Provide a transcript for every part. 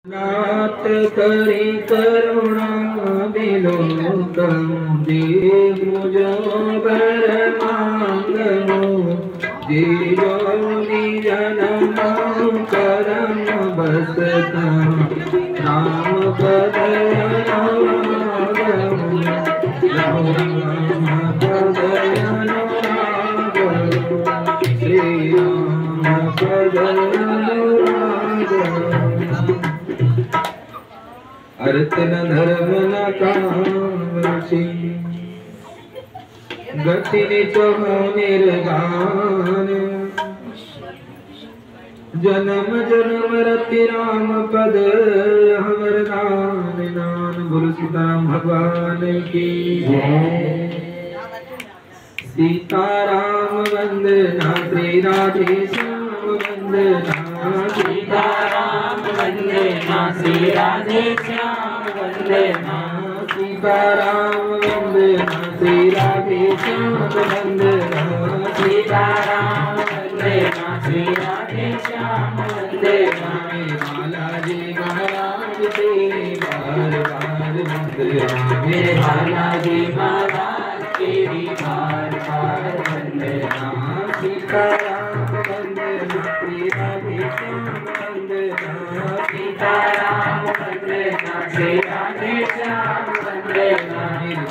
नाथ करी करुणा विलोकम देव मुझो बर मांगनो जीवो निजनम करम बसता राम पदयनो राम पदयनो श्री राम पदयनो अर्थ न धर्म न कामची गति निचो निर्गान जन्म जन्म रति राम पद हमर दान नान गुरु सीताराम भगवान की सीताराम वंदना श्री राधे श्याम वंदना सीताराम वंदना श्री राधे श्याम वंदना सीताराम वंदना श्री राधे श्याम वंदना सीताराम वंदना श्री राधे श्याम वंदना बालाजी महाराज तेरी बार बार वंदना मेरे बालाजी महाराज तेरी बार बार वंदना सीताराम वंदना श्री राधे श्याम वंदना सीताराम वंदना श्री राधे श्याम वंदना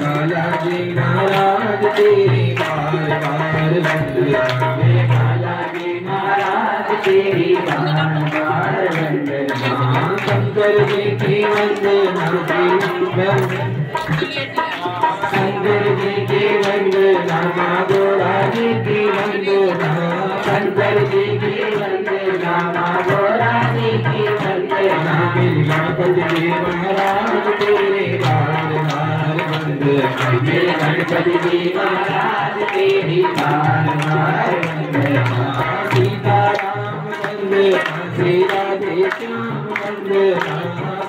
बालाजी महाराज तेरी बार बार वंदना मेरे बालाजी महाराज तेरी बार बार वंदना शंकर जी की वंदना शंकर जी की वंदना माँ गोरा जी की वंदना शंकर जी की वंदना माँ गोरा जी की वंदना मेरी गणपति जी महाराज तेरे बार बार वंदना मेरे गणपति जी महाराज तेरी बार बार वंदना सीताराम वंदना श्री राधे श्याम वंदना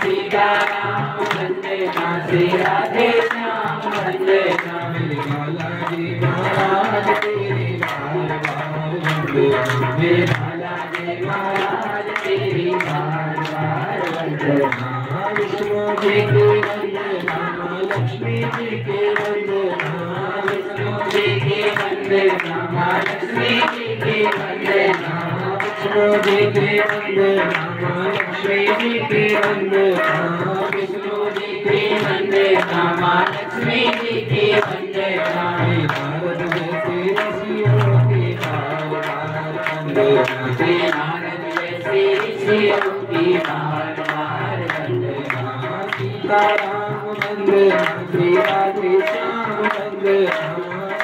सीताराम वंदना श्री राधे श्याम वंदना मेरे बालाजी महाराज तेरे बार बार वंदना मेरे बालाजी महाराज तेरी बार बार वंदना विष्णु जी के वंदना लक्ष्मी जी के वंदना विष्णु जी की वंदना माँ लक्ष्मी जी की वंदना विष्णु जी के वंदना लक्ष्मी जी के वंदना विष्णु जी की वंदना माँ लक्ष्मी जी की वंदना नारद जैसे ऋषियों की बार बार वंदना श्री नारद जैसे ऋषियों की बार बार वंदना सीताराम वंदना श्री राधे श्याम वंदना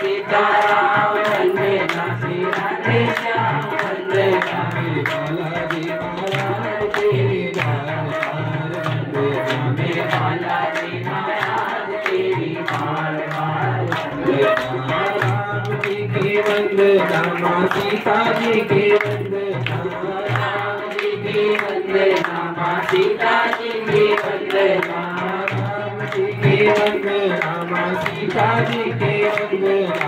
सीताराम वंदना श्री राधे श्याम वंदना मेरे बालाजी महाराज तेरी बार बार वंदना मेरे बालाजी महाराज तेरी बार बार वंदना राम जी की वंदना माँ सीता जी की वंदना राम जी की वंदना माँ सीता जी की वंदना राम जी की वंदना माँ सीता जी की वंदना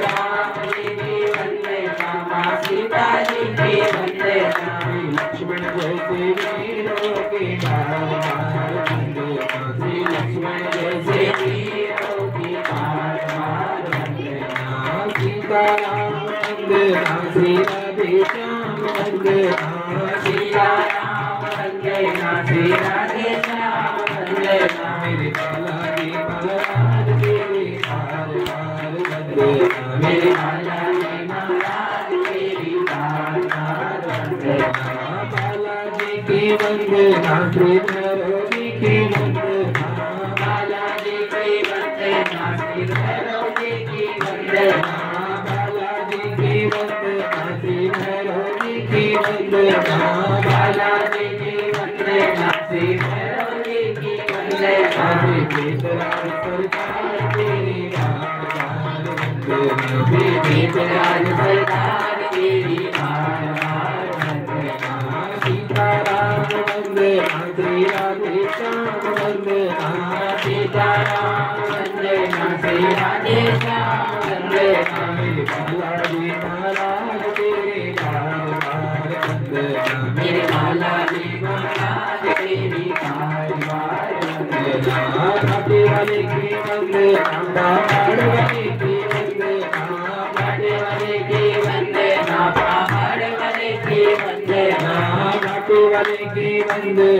राम जी की वंदना माँ सीता जी की वंदना लक्ष्मण जैसे वीरों की बार बार वंदना श्री लक्ष्मण जैसे वीरों की बार बार वंदना सीताराम वंदना श्री राधे श्याम वंदना सीताराम वंदना श्री राधे श्याम वंदना मेरे बालाजी महाराज तेरे बार बार वंदना मेरे बालाजी महाराज तेरी बार बार वंदना बालाजी की वंदना श्री भैरव जी की वंदना बालाजी की वंदना श्री भैरव जी की वंदना बालाजी की वंदना श्री भैरव जी की वंदना बालाजी की वंदना श्री भैरव जी की वंदना बेतराज सरकार तेरी बार बार वंदना बेतराज सरकार तेरी बार बार वंदना सीताराम वंदना श्री राधे श्याम वंदना सीताराम वंदना श्री राधे श्याम वंदना मेरे बालाजी महाराज तेरे बार बार वंदना मेरे बालाजी महाराज तेरी घाटे वाले की वंदे पहाड़ वाले की वंदे घाटे वाले की वंदे पहाड़ वाले की वंदे घाटे वाले की वंदे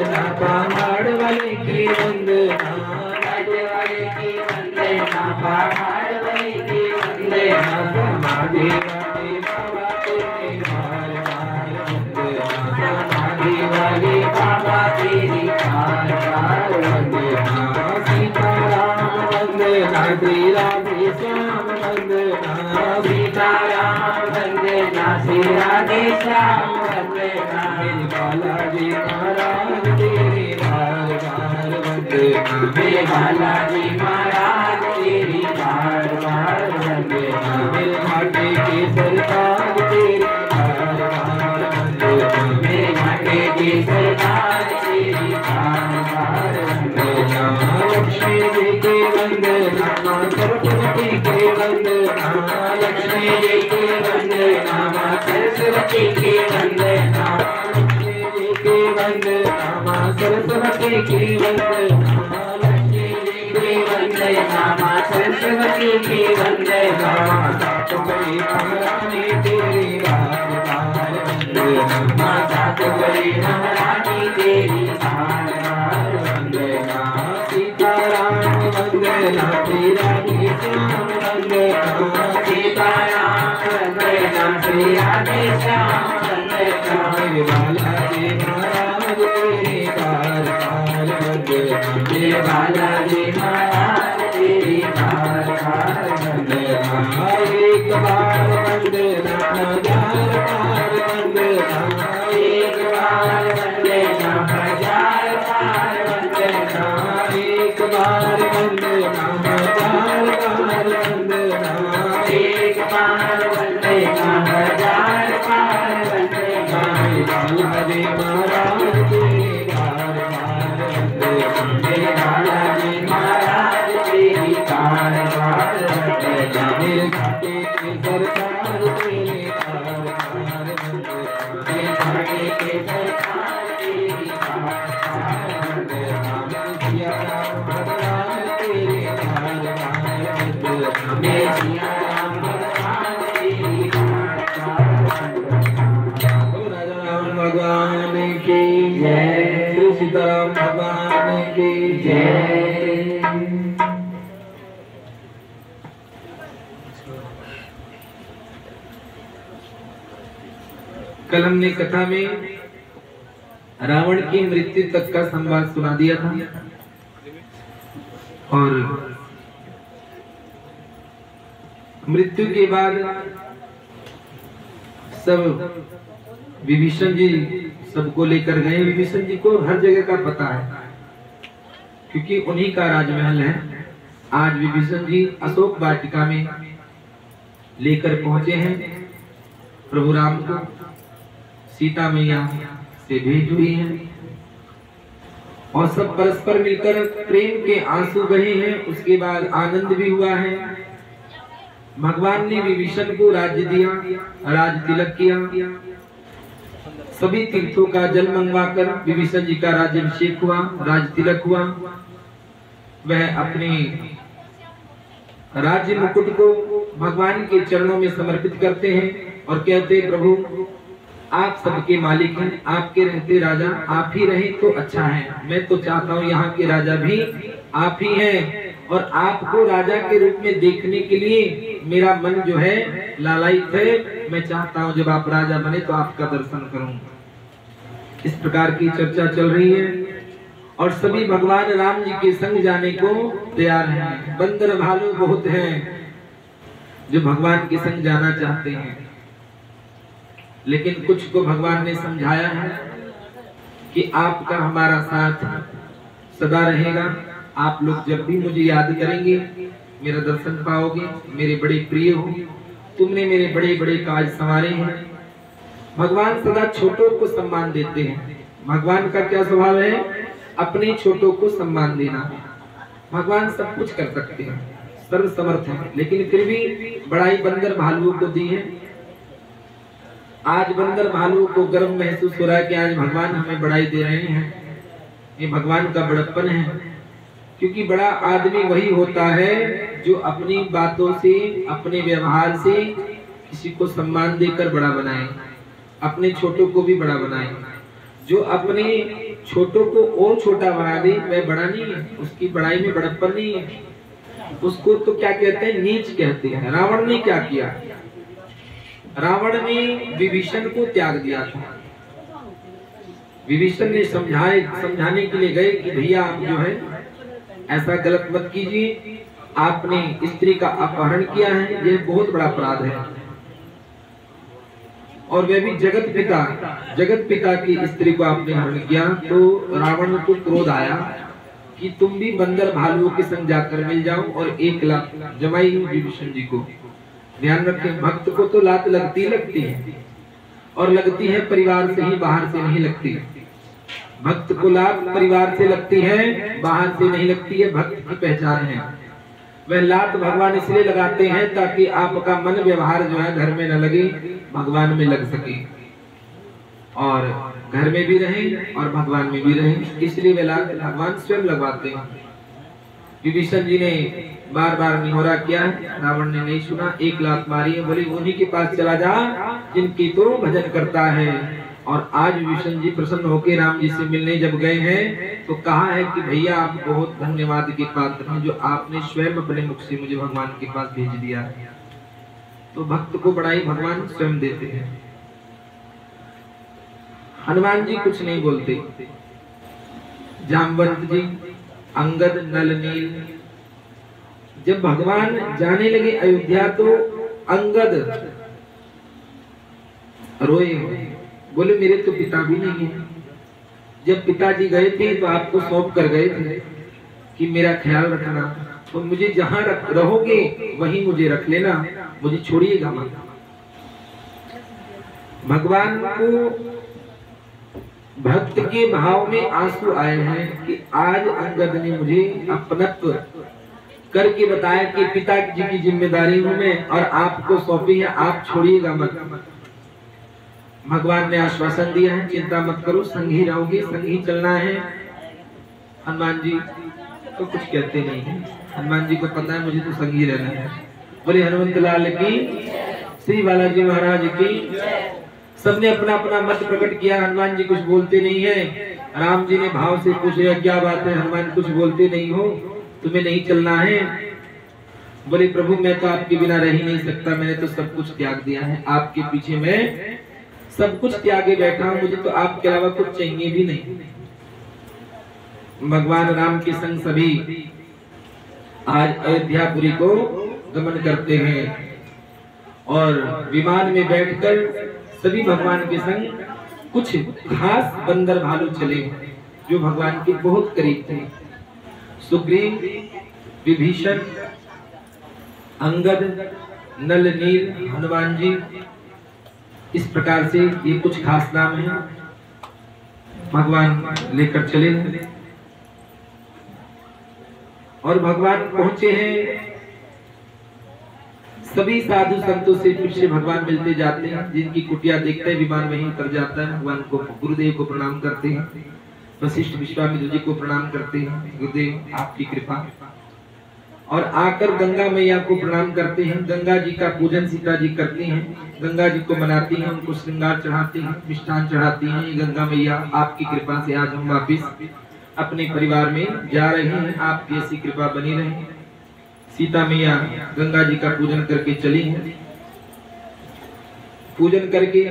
पहाड़ वाले की वंदे घाटे वाले की वंदे पहाड़ वाले की वंदे समाधि वाले बाबा तेरे बार बार वंदे समाधि वाले बाबा तेरी बार बार वंदे सीताराम वंदे श्री राधे श्याम वंदे सीताराम वंदे श्री राधे श्याम वंदे मेरे बालाजी महाराज तेरे बार बार वंदे मेरे बालाजी महाराज तेरी बार बार वंदे मेरे घाटे के सरकार तेरे बार बार वंदे मेरे घाटे की सरकार तेरी बार बार वंदे लक्ष्मी जी के वंदे नामा सरस्वती के वंदे लक्ष्मी जी के वंदे नामा सरस्वती के वंदे लक्ष्मी जी के वंदे नामा सरस्वती के वंदे लक्ष्मी जी के वंदे नामा सरस्वती के वंदे सात बड़ी महारानी तेरी बार बार वंदे माता तुम्हारी महारानी तेरी बार बार वंदे सीताराम वंदे श्री राधे श्याम वंदे सीताराम वंदे श्री राधे श्याम वंदे मेरे बालाजी महाराज तेरे बार बार वंदे मेरे बालाजी महाराज तेरी बार बार वंदे एक बार वंदे हजार बार वंदे एक बार वंदे हजार बार वंदे एक बार वंदे हजार बार वंदे एक बार वंदे हजार बार वंदे बालाजी महाराज तेरे बार बार वंदे मेरे बालाजी महाराज तेरी बार बार वंदे मेरे घाटे के सरकार तेरे बार बार वंदे मेरे घाटे के सरकार तेरी बार बार वंदे सिया राम भगवान तेरे बार बार वंदे मेरे सिया राम भगवान तेरी बार बार वंदे राजा राम भगवान की जय श्री सीताराम भगवान की जय कल हमने कथा में रावण की मृत्यु तक का संवाद सुना दिया था और मृत्यु के बाद सब विभीषण जी सबको लेकर गए। विभीषण जी को हर जगह का पता है क्योंकि उन्हीं का राजमहल है। आज विभीषण जी अशोक वाटिका में लेकर पहुंचे हैं प्रभु राम को। सीता मैया से भेंट हुई है और सब परस्पर मिलकर प्रेम के आंसू बहे हैं। उसके बाद आनंद भी हुआ है। भगवान ने विभीषण को राज्य दिया, राज तिलक किया। सभी तीर्थों का जल मंगवाकर विभीषण जी का राज्याभिषेक हुआ, राज तिलक हुआ। वह अपने राज्य मुकुट को भगवान के चरणों में समर्पित करते हैं और कहते हैं प्रभु आप सबके मालिक हैं, आपके रहते राजा आप ही रहे तो अच्छा है। मैं तो चाहता हूँ यहाँ के राजा भी आप ही हैं और आपको राजा के रूप में देखने के लिए मेरा मन जो है लालायित है। मैं चाहता हूँ जब आप राजा बने तो आपका दर्शन करूं। इस प्रकार की चर्चा चल रही है और सभी भगवान राम जी के संग जाने को तैयार हैं। बंदर भालू बहुत हैं जो भगवान के संग जाना चाहते हैं, लेकिन कुछ को भगवान ने समझाया है कि आपका हमारा साथ सदा रहेगा। आप लोग जब भी मुझे याद करेंगे मेरा दर्शन पाओगे, मेरे बड़े प्रिय हो, तुमने मेरे बड़े बड़े काज संवारे हैं। भगवान सदा छोटों को सम्मान देते हैं। भगवान का क्या स्वभाव है? अपने छोटों को सम्मान देना। भगवान सब कुछ कर सकते हैं, सर्व समर्थ है, लेकिन फिर भी बड़ाई बंदर भालुओं को दी है। आज बंदर भालुओं को गर्व महसूस हो रहा है कि आज भगवान हमें बड़ाई दे रहे हैं। ये भगवान का बड़प्पन है क्योंकि बड़ा आदमी वही होता है जो अपनी बातों से, अपने व्यवहार से किसी को सम्मान देकर बड़ा बनाए, अपने छोटों को भी बड़ा बनाए। जो अपने छोटों को और छोटा बना दे वह बड़ा नहीं है, उसकी बड़ाई में बड़प्पन नहीं है, उसको तो क्या कहते हैं, नीच कहते हैं। रावण ने क्या किया, रावण ने विभीषण को त्याग दिया था। विभीषण ने समझाने के लिए गए कि भैया आप जो है ऐसा गलत मत कीजिए, आपने स्त्री का अपहरण किया है, यह बहुत बड़ा अपराध है, और वह भी जगत पिता की स्त्री को आपने हरण किया। तो रावण को क्रोध आया कि तुम भी बंदर भालुओं के संग जाकर मिल जाओ और 1 लात जमाई विभीषण जी को। ध्यान रखें, भक्त को तो लात लगती है, और लगती है परिवार से ही, बाहर से नहीं लगती। भक्त को लात परिवार से लगती है, बाहर से नहीं लगती है। भक्त की पहचान है। वह लात भगवान इसलिए लगाते हैं ताकि आपका मन व्यवहार जो है घर में न लगे, भगवान में लग सके, और घर में भी रहे और भगवान में भी रहे, इसलिए वे लात भगवान स्वयं लगवाते हैं। विभीषण जी ने बार बार निहोरा किया, रावण ने नहीं सुना, 1 लात मारी है। बोले उन्हीं के पास चला जा जिनकी तो भजन करता है। और आज विभीषण जी प्रसन्न होकर राम जी से मिलने जब गए हैं तो कहा है कि भैया आप बहुत धन्यवाद के पात्र हैं, जो आपने स्वयं अपने मुख से मुझे भगवान के पास भेज दिया। तो भक्त को बड़ाई भगवान स्वयं देते हैं। हनुमान जी कुछ नहीं बोलते, जामवंत जी, अंगद, नल, नील, जब भगवान जाने लगे अयोध्या तो अंगद रोए, बोले मेरे तो पिता भी नहीं है। जब पिताजी गए थे तो आपको सौंप कर गए थे कि मेरा ख्याल रखना, तो मुझे जहां रहोगे वहीं मुझे रख लेना, मुझे छोड़िएगा मत। भगवान को भक्त के भाव में आंसू आए हैं कि आज अंगद ने मुझे अपनत्व करके बताया कि पिताजी की जिम्मेदारी हूं मैं और आपको सौंपी है, आप छोड़िएगा मत। भगवान ने आश्वासन दिया है, चिंता मत करो, संग ही रहोगे, संग ही चलना है। हनुमान जी तो कुछ कहते नहीं है, हनुमान जी को पता है मुझे तो संग ही रहना है। बोले हनुमंत लाल की, श्री बालाजी महाराज की। सबने अपना अपना मत प्रकट किया, हनुमान जी कुछ बोलते नहीं है। राम जी ने भाव से पूछा क्या बात है हनुमान, कुछ बोलते नहीं हो, तुम्हें नहीं चलना है? बोले प्रभु मैं तो आपके बिना रह ही नहीं सकता, मैंने तो सब कुछ त्याग दिया है, आपके पीछे मैं सब कुछ त्यागे बैठा हूं, मुझे तो आपके अलावा कुछ चाहिए भी नहीं। भगवान राम के संग सभी आज अयोध्यापुरी को गमन करते हैं, और विमान में बैठकर सभी भगवान के संग कुछ खास बंदर भालू चले जो भगवान के बहुत करीब थे। सुग्रीव, विभीषण, अंगद, नल, नील, हनुमान जी, इस प्रकार से ये कुछ खास नाम हैं। भगवान लेकर चले और भगवान पहुंचे हैं। सभी साधु संतों से पीछे भगवान मिलते जाते हैं, जिनकी कुटिया देखते हैं विमान वहीं उतर जाता है। भगवान को, गुरुदेव को प्रणाम करते हैं, वशिष्ठ विश्वामित्र जी को प्रणाम करते हैं, गुरुदेव आपकी कृपा, और आकर गंगा मैया को प्रणाम करते हैं। गंगा जी का पूजन सीता जी करती हैं, गंगा जी को मनाती हैं, उनको श्रृंगार चढ़ाती हैं, मिष्ठान चढ़ाती हैं। गंगा मैया आपकी कृपा से आज हम वापिस अपने परिवार में जा रहे हैं, आपकी ऐसी कृपा बनी रहे। सीता मैया गंगा जी का पूजन करके चली हैं। पूजन करके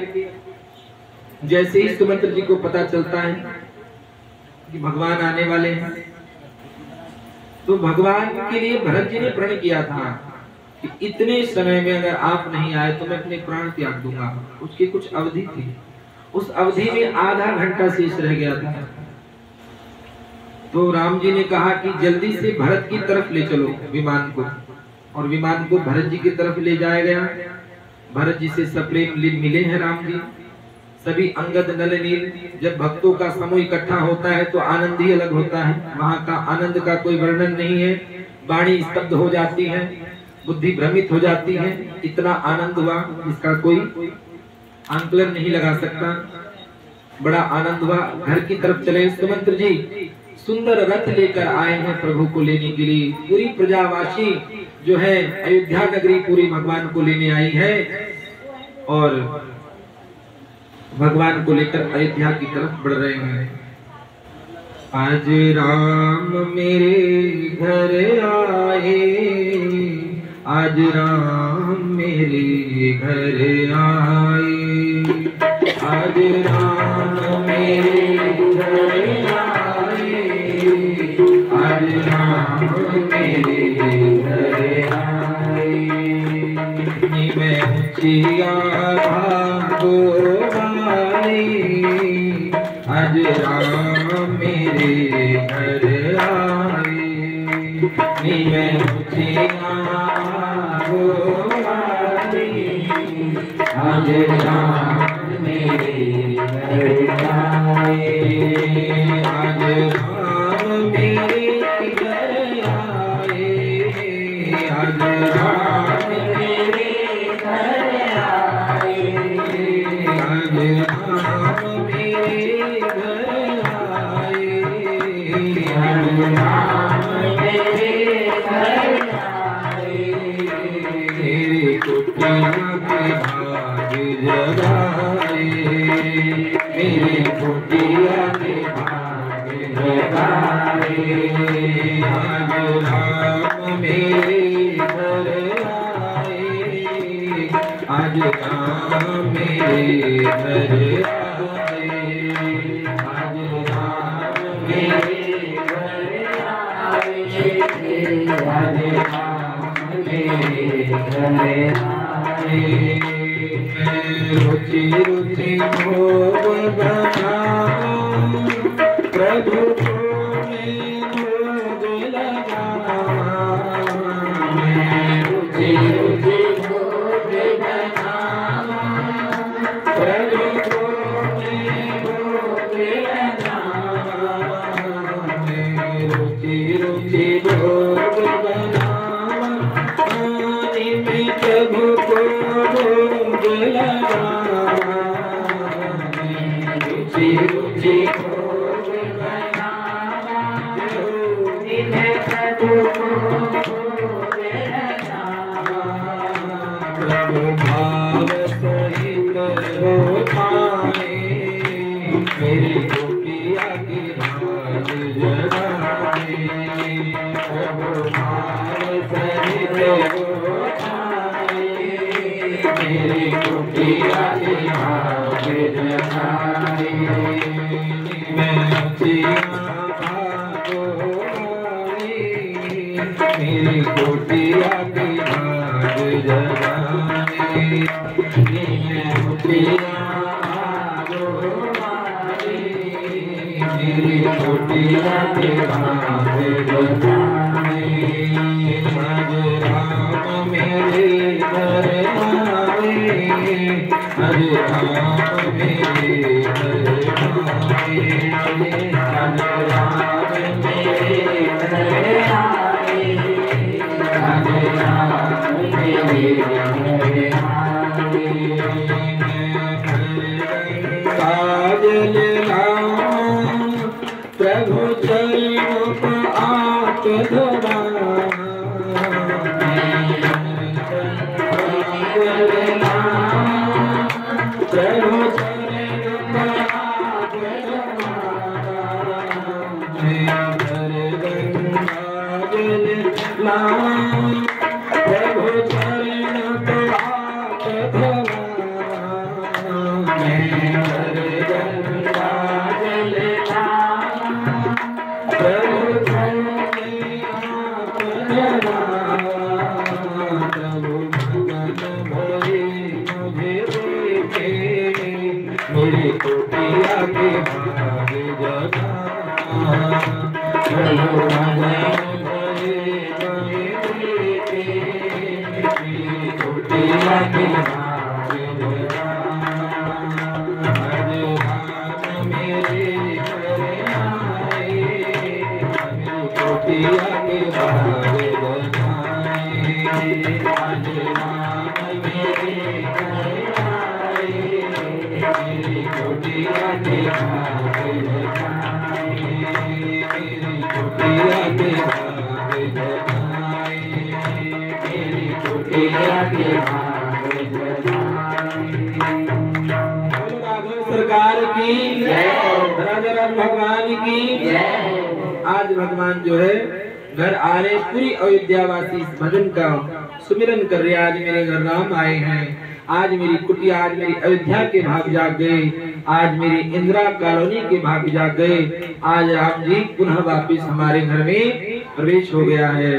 जैसे ही सुमंत्र जी को पता चलता है कि भगवान आने वाले हैं, तो भगवान के लिए भरत जी ने प्रण किया था कि इतने समय में अगर आप नहीं आए तो मैं अपने प्राण त्याग दूंगा। उसकी कुछ अवधि थी, उस अवधि में आधा घंटा शेष रह गया था। तो राम जी ने कहा कि जल्दी से भरत की तरफ ले चलो विमान को, और विमान को भरत जी की तरफ ले जाया गया। भरत जी से सप्रेम मिले हैं राम जी। सभी अंगद, नल, नील, जब भक्तों का समूह इकट्ठा होता है तो आनंद ही अलग होता है। वहाँ का आनंद का कोई वर्णन नहीं है। वाणी स्तब्ध हो जाती है, बुद्धि भ्रमित हो जाती है। इतना आनंद हुआ इसका कोई आंकलन नहीं लगा सकता। बड़ा आनंद हुआ। घर की तरफ चले सुमंत्र जी, सुंदर रथ लेकर आए हैं प्रभु को लेने के लिए। पूरी प्रजावासी जो है अयोध्या नगरी पूरी भगवान को लेने आई है और भगवान को लेकर अयोध्या की तरफ बढ़ रहे हैं। आज राम मेरे घर आए, आज राम मेरे घर आए, आज राम मेरे घर आए, आज राम मेरे घर आए। मैं ऊंचिया भागो वाले, आज राम मेरे घर आए। मैं ऊंचिया भागो वाले, आज राम मेरे घर आए, आज राम मेरे घर आए, आज राम मेरे घर आए, आज राम मेरे घर आए, आज राम मेरे घर आए। मेरे कुटिया के भाग जगाए, मेरे कुटिया के भाग जगाए, आज राम मेरे घर आए, आज राम मेरे घर आए, आज राम मेरे घर आए, आज राम मेरे घर आए। रुचि रुचि भोग बनाऊं, प्रभु को मैं भोग लगाऊं। मैं रुचि रुचि भोग बनाऊं, प्रभु को मैं भोग लगाऊं। मैं रुचि रुचि भोग बनाऊं, आने में प्रभु को भोग लगाऊं। रुचि रुचि भोग बनाऊं, इन्हें प्रभु को भोग लगाऊं। प्रभु भाव सहित हो पाए, मेरी गोपिया की भाग जगाए। प्रभु भाव सहित हो पाए, मेरी गोपिया की भाग जगाए। मैं ऊंचिया भागो वाली, मेरी गोपिया की भाग जगाए। मैं ऊंचिया भागो वाली, मेरी गोपिया की भाग जगाए। आज राम मेरे घर आए, आज राम मेरे घर आए, आज राम मेरे घर आए, आज राम मेरे घर आए। काजल लाऊं, प्रभु चरणों को आप धराऊं। प्रभु चरणों को आप धराऊं। मैं गंगा जल लाऊं, प्रभु चरणों को आप धराऊं। मैं गंगा जल लाऊं, प्रभु चरणों को आप धराऊं। प्रभु भगत भरे मुझे देखे, मेरी कुटिया के भाग जगाऊं। प्रभु भगत भरे मुझे देखे, मेरी कुटिया के भाग जगाऊं। आज राम मेरे घर आए, मेरी कुटिया के भाग जगाए। आज राम मेरे घर आए, मेरी कुटिया के भाग जगाए। कुटिया के भाग जगाए, मेरी कुटिया के भाग जगाए। सरकार की जय, राजा राम भगवान की जय। आज भगवान जो है घर आ रहे, पूरी अयोध्यावासी इस भजन का सुमिरन कर रहे। आज मेरे घर राम आए हैं, आज मेरी कुटिया, आज मेरी अयोध्या के भाग जाग गए, आज मेरी इंदिरा कॉलोनी के भाग जाग गए। आज राम जी पुनः वापिस हमारे घर में प्रवेश हो गया है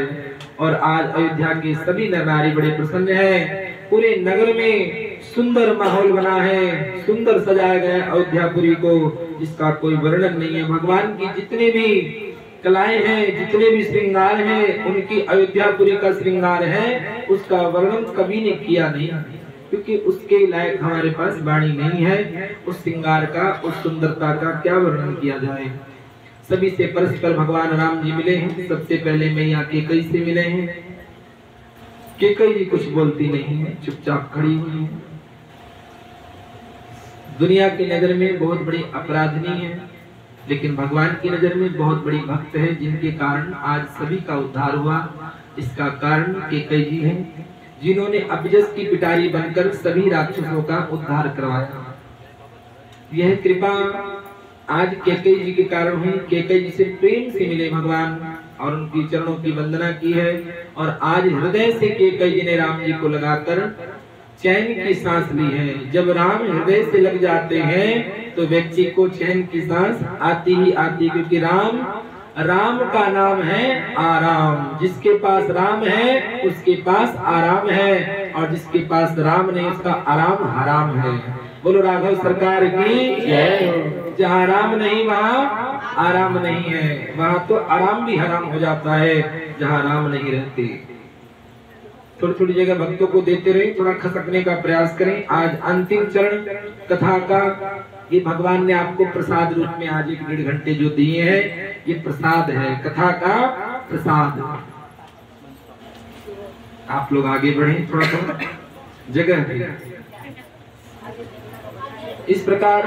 और आज अयोध्या के सभी नर नारी बड़े प्रसन्न हैं। पूरे नगर में सुंदर माहौल बना है, सुंदर सजाया गया अयोध्यापुरी को, जिसका कोई वर्णन नहीं है। भगवान की जितने भी कलाएं हैं, जितने भी श्रृंगार हैं, उनकी अयोध्यापुरी का श्रृंगार है, उसका वर्णन कभी ने किया नहीं, क्योंकि उसके लायक हमारे पास वाणी नहीं है। उस श्रृंगार का, उस सुंदरता का क्या वर्णन किया जाए। सभी से परस्पर भगवान राम जी मिले हैं। सबसे पहले मैया केकई से मिले हैं। केकई जी कुछ बोलती नहीं है, चुपचाप खड़ी हुई है। दुनिया की नजर में बहुत बड़ी अपराधनी है, लेकिन भगवान की नजर में बहुत बड़ी भक्त है, जिनके कारण आज सभी का उद्धार हुआ। इसका कारण केकई जी हैं, जिन्होंने अभिजस की पिटारी बनकर सभी राक्षसों का उद्धार करवाया। यह कृपा आज केकई जी के कारण हुई। केकई जी से प्रेम से मिले भगवान और उनकी चरणों की वंदना की है, और आज हृदय से केकई जी ने राम जी को लगाकर चैन की सांस ली है। जब राम हृदय से लग जाते हैं तो व्यक्ति को चैन की सांस आती ही आती, क्योंकि राम का नाम है आराम। जिसके पास राम है उसके पास आराम है, और जिसके पास राम नहीं उसका आराम हराम है। बोलो राघव सरकार की जय। जहाँ राम नहीं वहाँ आराम नहीं है, वहाँ तो आराम भी हराम हो जाता है जहाँ राम नहीं रहते। थोड़ी थोड़ी जगह भक्तों को देते रहे, थोड़ा खसकने का प्रयास करें। आज अंतिम चरण कथा का, ये भगवान ने आपको प्रसाद रूप में आज 1-1.5 घंटे जो दिए हैं, ये प्रसाद है, कथा का प्रसाद। आप लोग आगे बढ़े, थोड़ा थोड़ा जगह है। इस प्रकार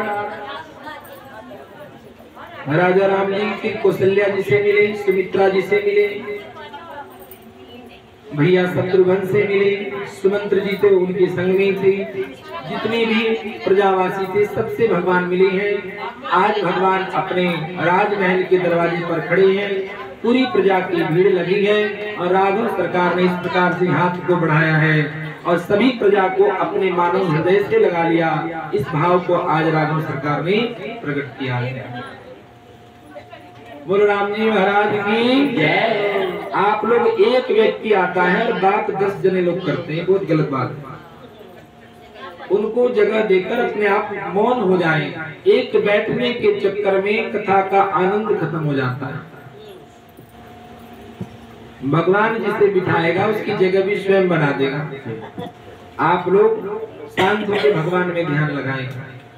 राजा राम जी की कौशल्या जी से मिले, सुमित्रा जी से मिले, भैया शत्रुघ्न से मिले, सुमंत्र जी तो उनके संग में थे, जितने भी प्रजावासी थे सबसे भगवान मिले हैं। आज भगवान अपने राजमहल के दरवाजे पर खड़े हैं, पूरी प्रजा की भीड़ लगी है, और राघव सरकार ने इस प्रकार से हाथ को बढ़ाया है और सभी प्रजा को अपने मानव हृदय से लगा लिया। इस भाव को आज राघव सरकार ने प्रकट किया है। बोलो राम जी महाराज की जय। आप लोग, एक व्यक्ति आता है और बात 10 जने लोग करते हैं, बहुत गलत बात है। उनको जगह देकर अपने आप मौन हो जाएं। एक बैठने के चक्कर में कथा का आनंद खत्म हो जाता है। भगवान जिसे बिठाएगा उसकी जगह भी स्वयं बना देगा। आप लोग शांत होकर भगवान में ध्यान लगाएं।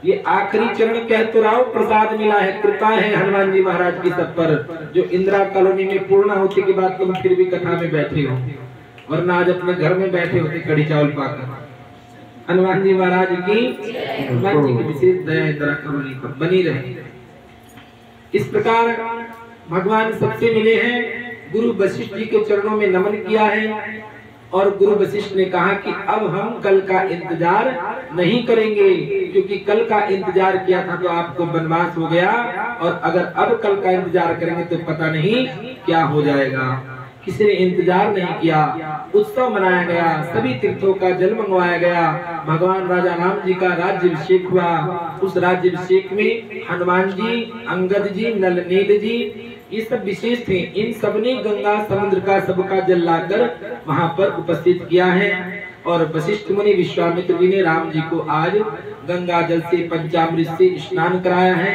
ये आखिरी चरण कह तो रहा हूं, प्रसाद मिला है, कृपा है हनुमान जी महाराज की सब पर, जो इंदिरा कॉलोनी में पूर्ण होने के बाद तुम फिर भी कथा में बैठे हो, वरना आज अपने घर में बैठे होते कड़ी चावल पाकर। हनुमान जी महाराज की, हनुमान जी की विशेष दया इंदिरा कॉलोनी पर बनी रहे। इस प्रकार भगवान सबसे मिले हैं। गुरु वशिष्ठ जी के चरणों में नमन किया है, और गुरु वशिष्ठ ने कहा कि अब हम कल का इंतजार नहीं करेंगे, क्योंकि कल का इंतजार किया था तो आपको वनवास हो गया, और अगर अब कल का इंतजार करेंगे तो पता नहीं क्या हो जाएगा। किसी ने इंतजार नहीं किया, उत्सव मनाया गया, सभी तीर्थों का जल मंगवाया गया, भगवान राजा राम जी का राज्याभिषेक हुआ। उस राज्याभिषेक में हनुमान जी, अंगद जी, नल नील जी, ये सब विशेष थे। इन सबने गंगा समुद्र का सबका जल लाकर वहां पर उपस्थित किया है, और वशिष्ठ मुनि विश्वामित्र जी ने राम जी को आज गंगा जल से पंचामृत से स्नान कराया है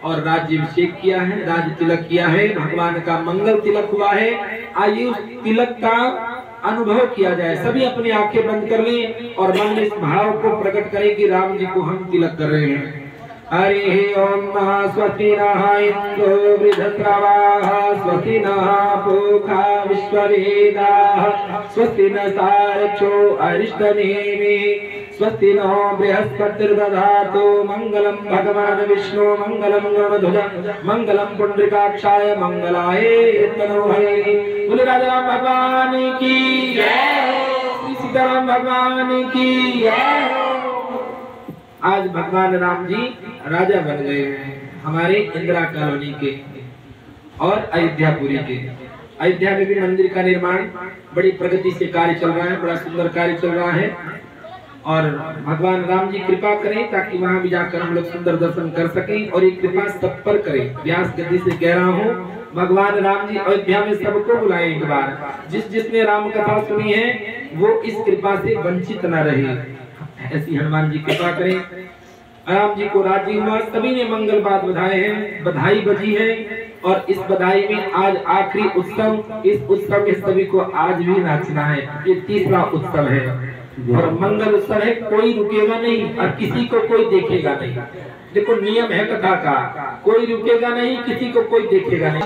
और राज्याभिषेक किया है, राज तिलक किया है, भगवान का मंगल तिलक हुआ है। आइए उस तिलक का अनुभव किया जाए। सभी अपनी आंखें बंद कर लें और मन में इस भाव को प्रकट करें कि राम जी को हम तिलक कर रहे हैं। हरि ओम स्वस्ति नः इंद्रो वृद्धश्रवाः स्वस्ति नः पूषा विश्ववेदाः स्वस्ति नः सारथो अरिष्टनेमिः स्वस्ति नो बृहस्पतिर्दधातु मंगलम भगवान विष्णु मंगलम गरुड़ध्वज मंगलम पुंडरीकाक्षाय मंगलाय तनोहरे। बोले राजा राम भगवान की जय, श्री सीताराम भगवान की जय। आज भगवान राम जी राजा बन गए हैं हमारे इंदिरा कॉलोनी के और अयोध्यापुरी के। अयोध्या में भी मंदिर का निर्माण बड़ी प्रगति से कार्य चल रहा है, बड़ा सुंदर कार्य चल रहा है और भगवान राम जी कृपा करें ताकि वहां भी जाकर हम लोग सुंदर दर्शन कर सकें और ये कृपा सब पर करें। व्यास गद्दी से कह रहा हूँ भगवान राम जी अयोध्या में सबको बुलाए एक बार। जिसने राम कथा सुनी है वो इस कृपा से वंचित न रहे, ऐसी हनुमान जी कृपा करें। राम जी को राज्य हुआ, सभी ने मंगल बात बधाए हैं, बधाई बजी है और इस बधाई में आज आखिरी उत्सव, इस उत्सव में सभी को आज भी नाचना है। ये तीसरा उत्सव है और मंगल उत्सव है, कोई रुकेगा नहीं और किसी को कोई देखेगा नहीं। देखो नियम है कथा का, कोई रुकेगा नहीं, किसी को कोई देखेगा नहीं।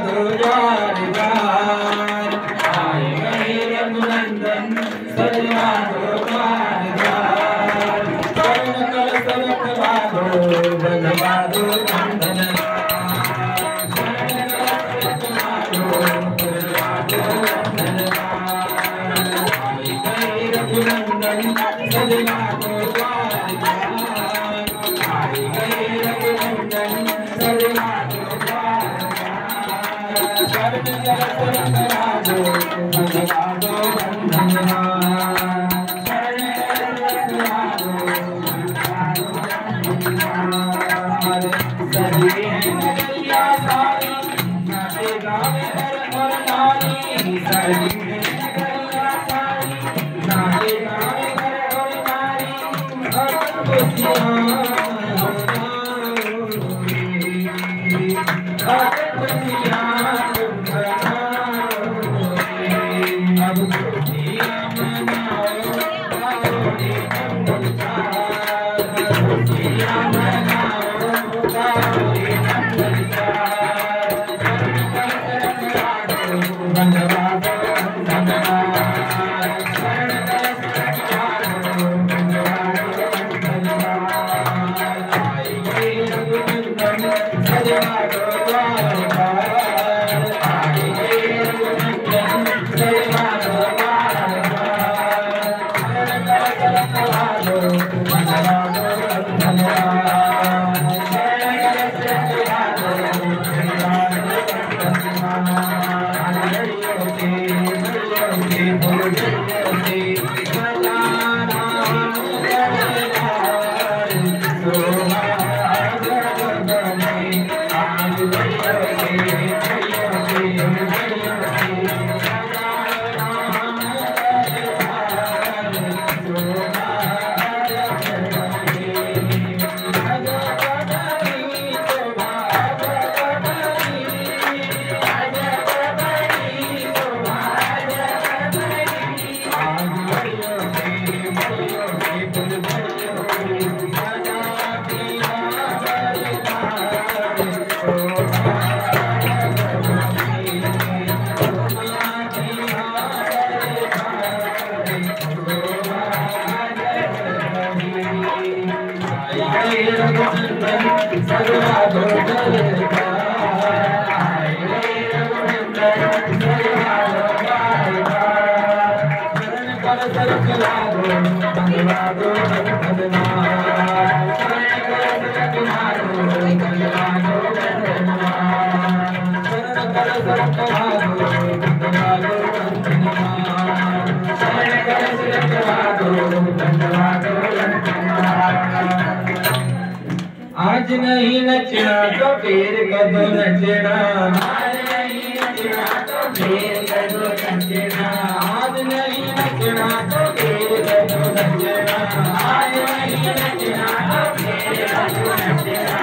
आज नहीं नचना तो फिर कदो नचना, आज नहीं नचना तो फिर कदो नचना, आज नहीं नचना तो फिर कदो नचना, आज नहीं नचना तो फिर कदो नचना।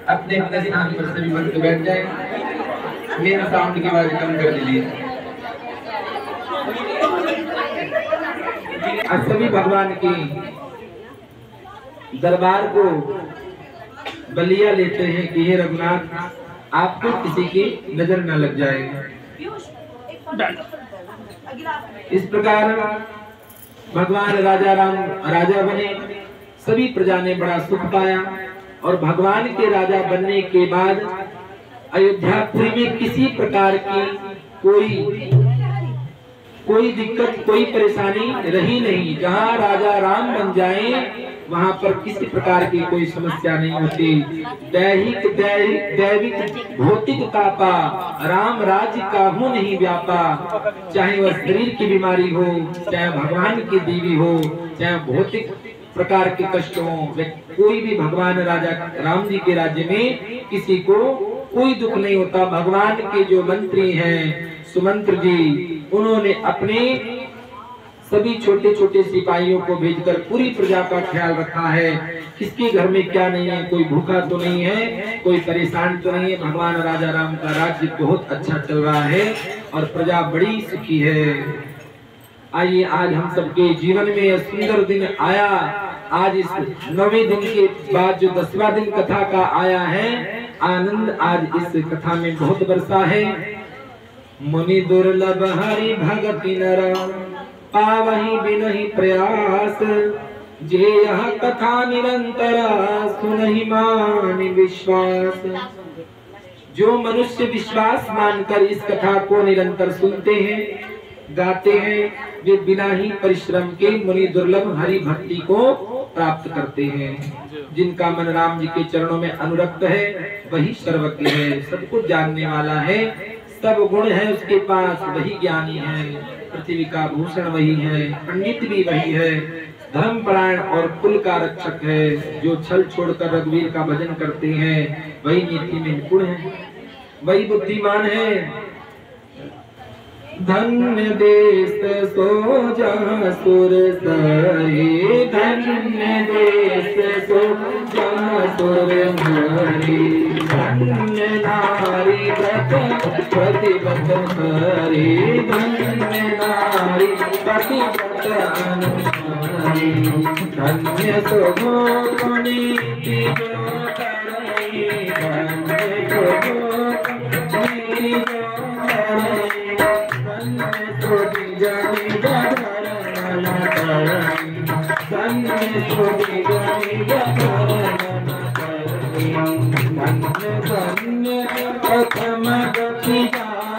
अपने अपने स्थान पर सभी भक्त बैठ जाए। मेरा साउंड की आवाज कम कर दीजिए। आज सभी भगवान की दरबार को बलिया लेते हैं कि हे रघुनाथ आपको किसी की नजर न लग जाए। इस प्रकार भगवान राजा राम राजा बने, सभी प्रजा ने बड़ा सुख पाया और भगवान के राजा बनने के बाद अयोध्यापुरी में किसी प्रकार की कोई दिक्कत, कोई परेशानी रही नहीं। जहाँ राजा राम बन जाएं वहाँ पर किसी प्रकार की कोई समस्या नहीं होती। दैविक भौतिक तापा राम राज्य काहू नहीं व्यापा। चाहे वह शरीर की बीमारी हो, चाहे भगवान की देवी हो, चाहे भौतिक प्रकार के कष्ट हो, कोई भी भगवान राजा राम जी के राज्य में किसी को कोई दुख नहीं होता। भगवान के जो मंत्री हैं सुमंत्र जी, उन्होंने अपने सभी छोटे छोटे सिपाहियों को भेजकर पूरी प्रजा का ख्याल रखा है। किसके घर में क्या नहीं है, कोई भूखा तो नहीं है, कोई परेशान तो नहीं है। भगवान राजा राम का राज्य बहुत अच्छा चल रहा है और प्रजा बड़ी सुखी है। आइए आज हम सबके जीवन में यह सुंदर दिन आया। आज इस 9वें दिन के बाद जो 10वां दिन कथा का आया है, आनंद आज इस कथा में बहुत बरसा है। मुनि दुर्लभ हरि भगति नर पावहि बिनहि प्रयास। जे यह कथा निरंतर सुनहि मानि विश्वास। जो मनुष्य विश्वास मानकर इस कथा को निरंतर सुनते हैं, गाते हैं, वे बिना ही परिश्रम के मुनि दुर्लभ हरि भक्ति को प्राप्त करते हैं। जिनका मन राम जी के चरणों में अनुरक्त है वही सर्वज्ञ है, सब कुछ जानने वाला है, सब गुण है उसके पास, वही ज्ञानी है। पृथ्वी का भूषण वही है, पंडित भी वही है, धर्मपरायण और कुल का रक्षक है। जो छल छोड़कर रघुवीर का भजन करते हैं वही नीति में निपुण है, वही बुद्धिमान है। धन्य देश सो जहाँ सुर सहे, धन्य देश सो जहाँ सुर हरे। धन्य नारी व्रत प्रतिव्रत हरे, धन्य नारी प्रतिव्रत अनुसारी। धन्य सो पुनीति जो करे, धन्य सो पुनीति जो करे। प्रथम गति जाके,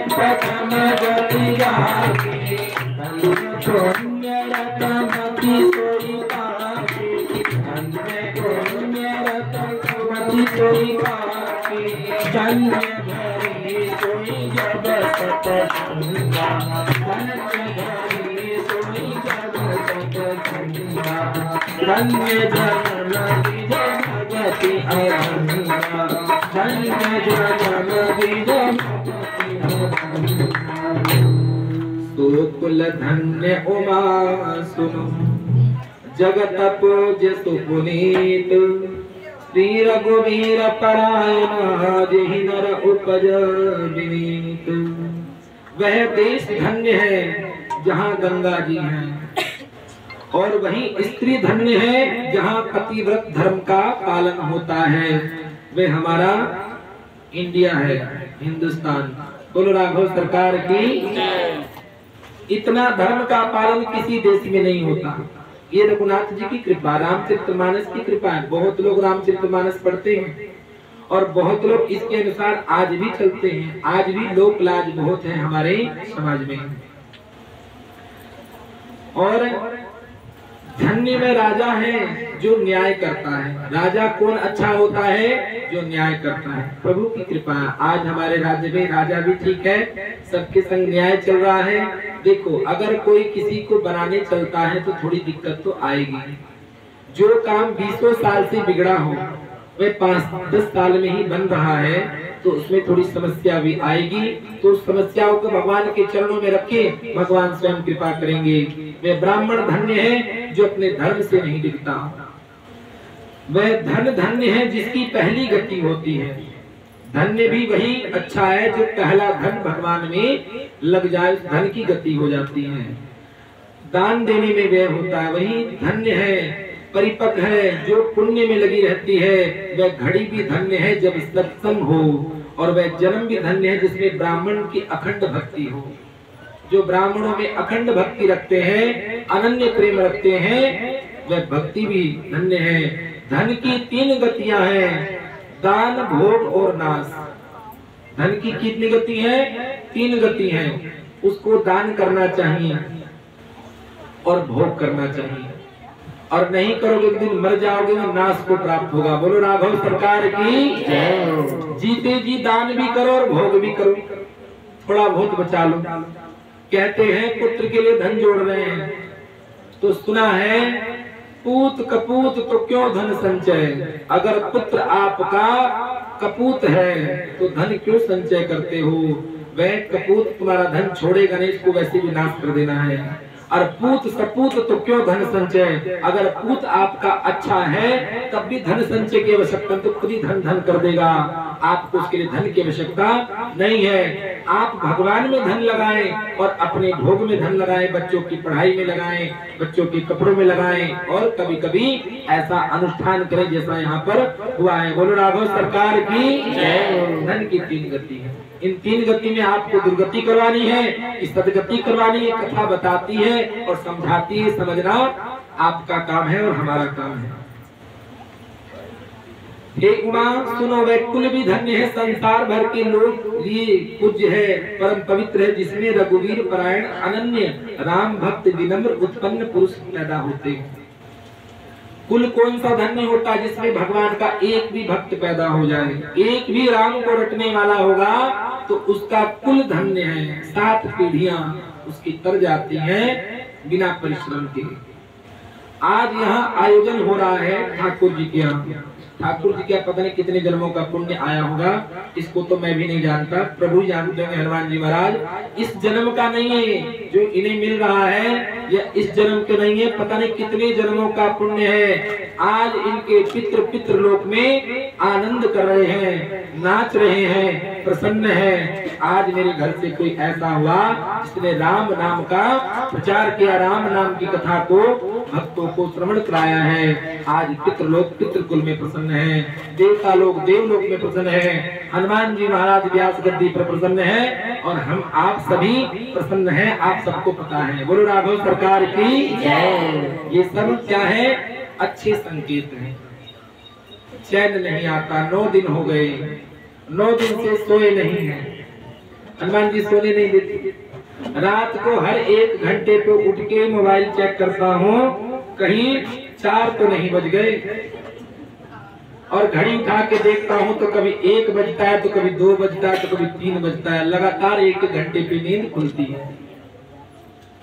प्रथम गति जाके, पुण्य रतमति सोई पाके, पुण्य रतमति सोई पाके। धन्य भरी सोई जब सतसंगा, धन्य भरी सोई जब सतसंगा। धन्य धन भगति अरंगा, धन्य जनम दिन सुकुल धन्य उमा सुनो जगत पूज्य सुपुनीत श्री रघुवीर परायण जेहि नर उपज विनीत। वह देश धन्य है जहाँ गंगा जी हैं, और वही स्त्री धन्य है जहाँ पतिव्रत धर्म का पालन होता है। वह हमारा इंडिया है, हिंदुस्तान। बोलो राघव सरकार की। इतना धर्म का पालन किसी देश में नहीं होता। ये रघुनाथ जी की कृपा, रामचरितमानस की कृपा है। बहुत लोग रामचरितमानस पढ़ते हैं और बहुत लोग इसके अनुसार आज भी चलते हैं। आज भी लोक लाज बहुत है हमारे समाज में। और धन्य में राजा है जो न्याय करता है। राजा कौन अच्छा होता है? जो न्याय करता है। प्रभु की कृपा आज हमारे राज्य में राजा भी ठीक है, सबके संग न्याय चल रहा है। देखो, अगर कोई किसी को बनाने चलता है तो थोड़ी दिक्कत तो आएगी। जो काम 20 साल से बिगड़ा हो वह 5-10 साल में ही बन रहा है तो उसमें थोड़ी समस्या भी आएगी। तो उस समस्याओं को भगवान के चरणों में रखे, भगवान स्वयं कृपा करेंगे। वह ब्राह्मण धन्य है जो अपने धर्म से नहीं डिगता। वह धन धन्य है जिसकी पहली गति होती है। धन्य भी वही अच्छा है जो पहला धन भगवान में लग जाए, उस धन की गति हो जाती है। दान देने में व्यय होता है, वही धन्य है। परिपक्व है जो पुण्य में लगी रहती है, वह घड़ी भी धन्य है जब सत्संग हो। और वह जन्म भी धन्य है जिसमें ब्राह्मण की अखंड भक्ति हो। जो ब्राह्मणों में अखंड भक्ति रखते हैं, अनन्य प्रेम रखते हैं, वह भक्ति भी धन्य है। धन की 3 गतियां हैं, दान, भोग और नाश। धन की कितनी गति है? 3 गति है। उसको दान करना चाहिए और भोग करना चाहिए, और नहीं करोगे एक दिन मर जाओगे तो नाश को प्राप्त होगा। बोलो राघव सरकार की। जीते जी दान भी करो और भोग भी करो, थोड़ा बहुत बचा लो। कहते हैं पुत्र के लिए धन जोड़ रहे हैं तो सुना है पूत कपूत तो क्यों धन संचय। अगर पुत्र आपका कपूत है तो धन क्यों संचय करते हो? वह कपूत तुम्हारा धन छोड़ेगा नहीं, इसको वैसे भी नाश कर देना है। और पूत सपूत तो क्यों धन संचय। अगर पूत आपका अच्छा है तब भी धन संचय की आवश्यकता, तो खुद ही धन धन कर देगा। आपको उसके लिए धन की आवश्यकता नहीं है। आप भगवान में धन लगाएं और अपने भोग में धन लगाएं, बच्चों की पढ़ाई में लगाएं, बच्चों के कपड़ों में लगाएं, और कभी कभी ऐसा अनुष्ठान करें जैसा यहाँ पर हुआ है। बोलो राघव सरकार की। धन की 3 गति है। इन 3 गति में आपको दुर्गति करवानी है कि सदगति करवानी है, कथा बताती है और समझाती है। समझना आपका काम है और हमारा काम है। हे उमा सुनो, वह कुल भी धन्य है, संसार भर के लोग लिए पूज्य है, परम पवित्र है, जिसमें रघुवीर परायण अनन्य राम भक्त विनम्र उत्पन्न पुरुष पैदा होते हैं। कुल कौन सा धन्य होता है? जिसमें भगवान का एक भी भक्त पैदा हो जाए, एक भी राम को रटने वाला होगा तो उसका कुल धन्य है। 7 पीढ़ियां उसकी तर जाती हैं बिना परिश्रम के। आज यहाँ आयोजन हो रहा है ठाकुर जी के यहाँ। ठाकुर जी क्या पता नहीं कितने जन्मों का पुण्य आया होगा, इसको तो मैं भी नहीं जानता, प्रभु जानते हैं। हनुमान जी महाराज इस जन्म का नहीं है जो इन्हें मिल रहा है, यह इस जन्म के नहीं है, पता नहीं कितने जन्मों का पुण्य है। आज इनके पितृ लोक में आनंद कर रहे हैं, नाच रहे हैं, प्रसन्न है। आज मेरे घर से कोई ऐसा हुआ जिसने राम नाम का प्रचार किया, राम नाम की कथा को भक्तों को श्रवण कराया है। आज पितृलोक पितृकुल में प्रसन्न है, देवता लोग देवलोक में प्रसन्न है, हनुमान जी महाराज व्यास गद्दी पर प्रसन्न है, और हम आप सभी प्रसन्न हैं। आप सबको पता है। बोलो राघव सरकार की जय। ये सब क्या है? अच्छे संकेत हैं। चैन नहीं आता, 9 दिन हो गए, 9 दिन से सोए नहीं है। हनुमान जी सोने नहीं देती। रात को हर 1 घंटे पे उठ के मोबाइल चेक करता हूँ, कहीं 4 तो नहीं बज गए, और घड़ी उठा के देखता हूँ तो कभी 1 बजता है, तो कभी 2 बजता है, तो कभी 3 बजता है। लगातार 1 घंटे पे नींद खुलती है।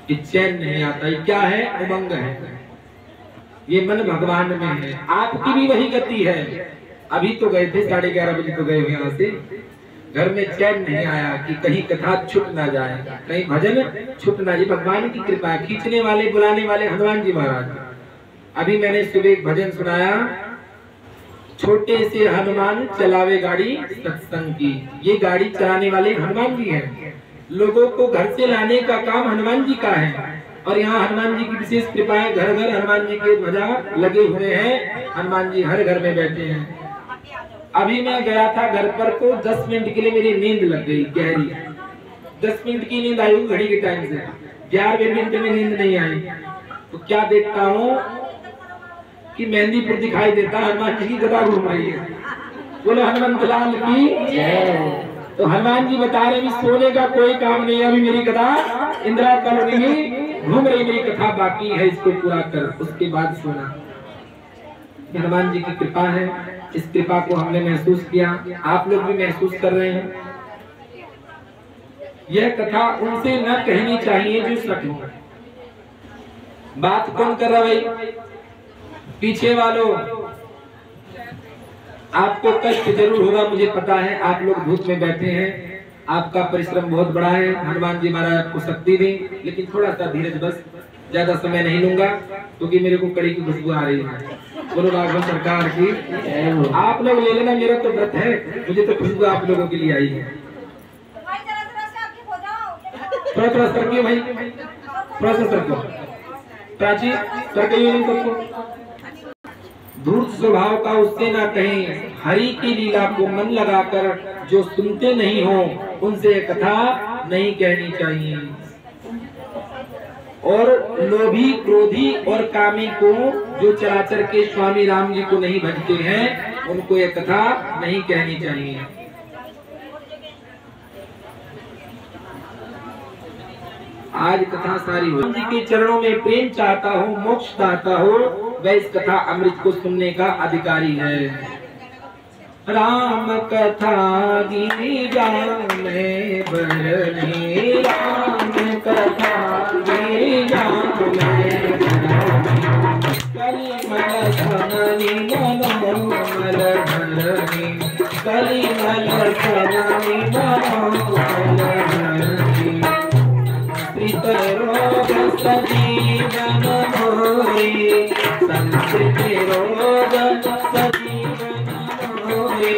ये चैन नहीं आता। ये क्या है? उमंग है। ये मन भगवान में है। आपकी भी वही गति है। अभी तो गए थे 11:30 बजे तो गए हुए यहाँ से। घर में चैन नहीं आया कि कहीं कथा छूट ना जाए, कहीं भजन छूट ना जाए। भगवान की कृपा, खींचने वाले बुलाने वाले हनुमान जी महाराज। अभी मैंने सुबह एक भजन सुनाया, छोटे से हनुमान चलावे गाड़ी सत्संग की। ये गाड़ी चलाने वाले हनुमान जी हैं। लोगों को घर से लाने का काम हनुमान जी का है और यहाँ हनुमान जी की विशेष कृपा है। घर घर हनुमान जी के ध्वजा लगे हुए हैं, हनुमान जी हर घर में बैठे हैं। अभी मैं गया था घर पर तो 10 मिनट के लिए मेरी नींद लग गई गहरी। 10 मिनट की नींद आई घड़ी के टाइम से, 11वें मिनट में नींद नहीं आई। तो क्या देखता हूँ कि मेहंदीपुर दिखाई देता, हनुमान जी की गदा घूम रही है। बोलो हनुमंत लाल की जय। तो हनुमान जी बता रहे सोने का कोई काम नहीं है, अभी मेरी गदा इंदिरा कॉलोनी में घूम रही, मेरी कथा बाकी है, इसको पूरा कर, उसके बाद सोना। हनुमान जी की कृपा है, इस कृपा को हमने महसूस किया, आप लोग भी महसूस कर रहे हैं। यह कथा उनसे न कहनी चाहिए जो सच हो। बात कौन कर रहा भाई? पीछे वालों, आपको कष्ट जरूर होगा, मुझे पता है। आप लोग धूप में बैठे हैं, आपका परिश्रम बहुत बड़ा है। हनुमान जी महाराज आपको शक्ति दें, लेकिन थोड़ा सा धीरज, बस ज्यादा समय नहीं लूंगा क्योंकि मेरे को कड़ी की खुशबू आ रही है। बोलो राघव सरकार की। आप लोग ले लेना, मेरा तो व्रत है, मुझे तो खुशबू आप लोगों के लिए आई है। थोड़ा थोड़ा सरकिए भाई, थोड़ा सा सरको, प्राची सरकिए सबको। धूर्त स्वभाव का उससे ना कहें, हरि की लीला को मन लगाकर जो सुनते नहीं हो उनसे कथा नहीं कहनी चाहिए। और लोभी, क्रोधी और कामी को जो चराचर के स्वामी राम जी को नहीं भजते हैं, उनको ये कथा नहीं कहनी चाहिए। आज कथा सारी हो जी के चरणों में प्रेम चाहता हो, मोक्ष चाहता हो, वह इस कथा अमृत को सुनने का अधिकारी है। राम कथा गिरिजा में बरनी, राम कथा गिरिजा में कलिमल सननी मनोमल धरनी, कलिमल सननी मनोमल धरनी। रोग सजीवन मोरे, संस्कृत रोग सजीवन मोरे,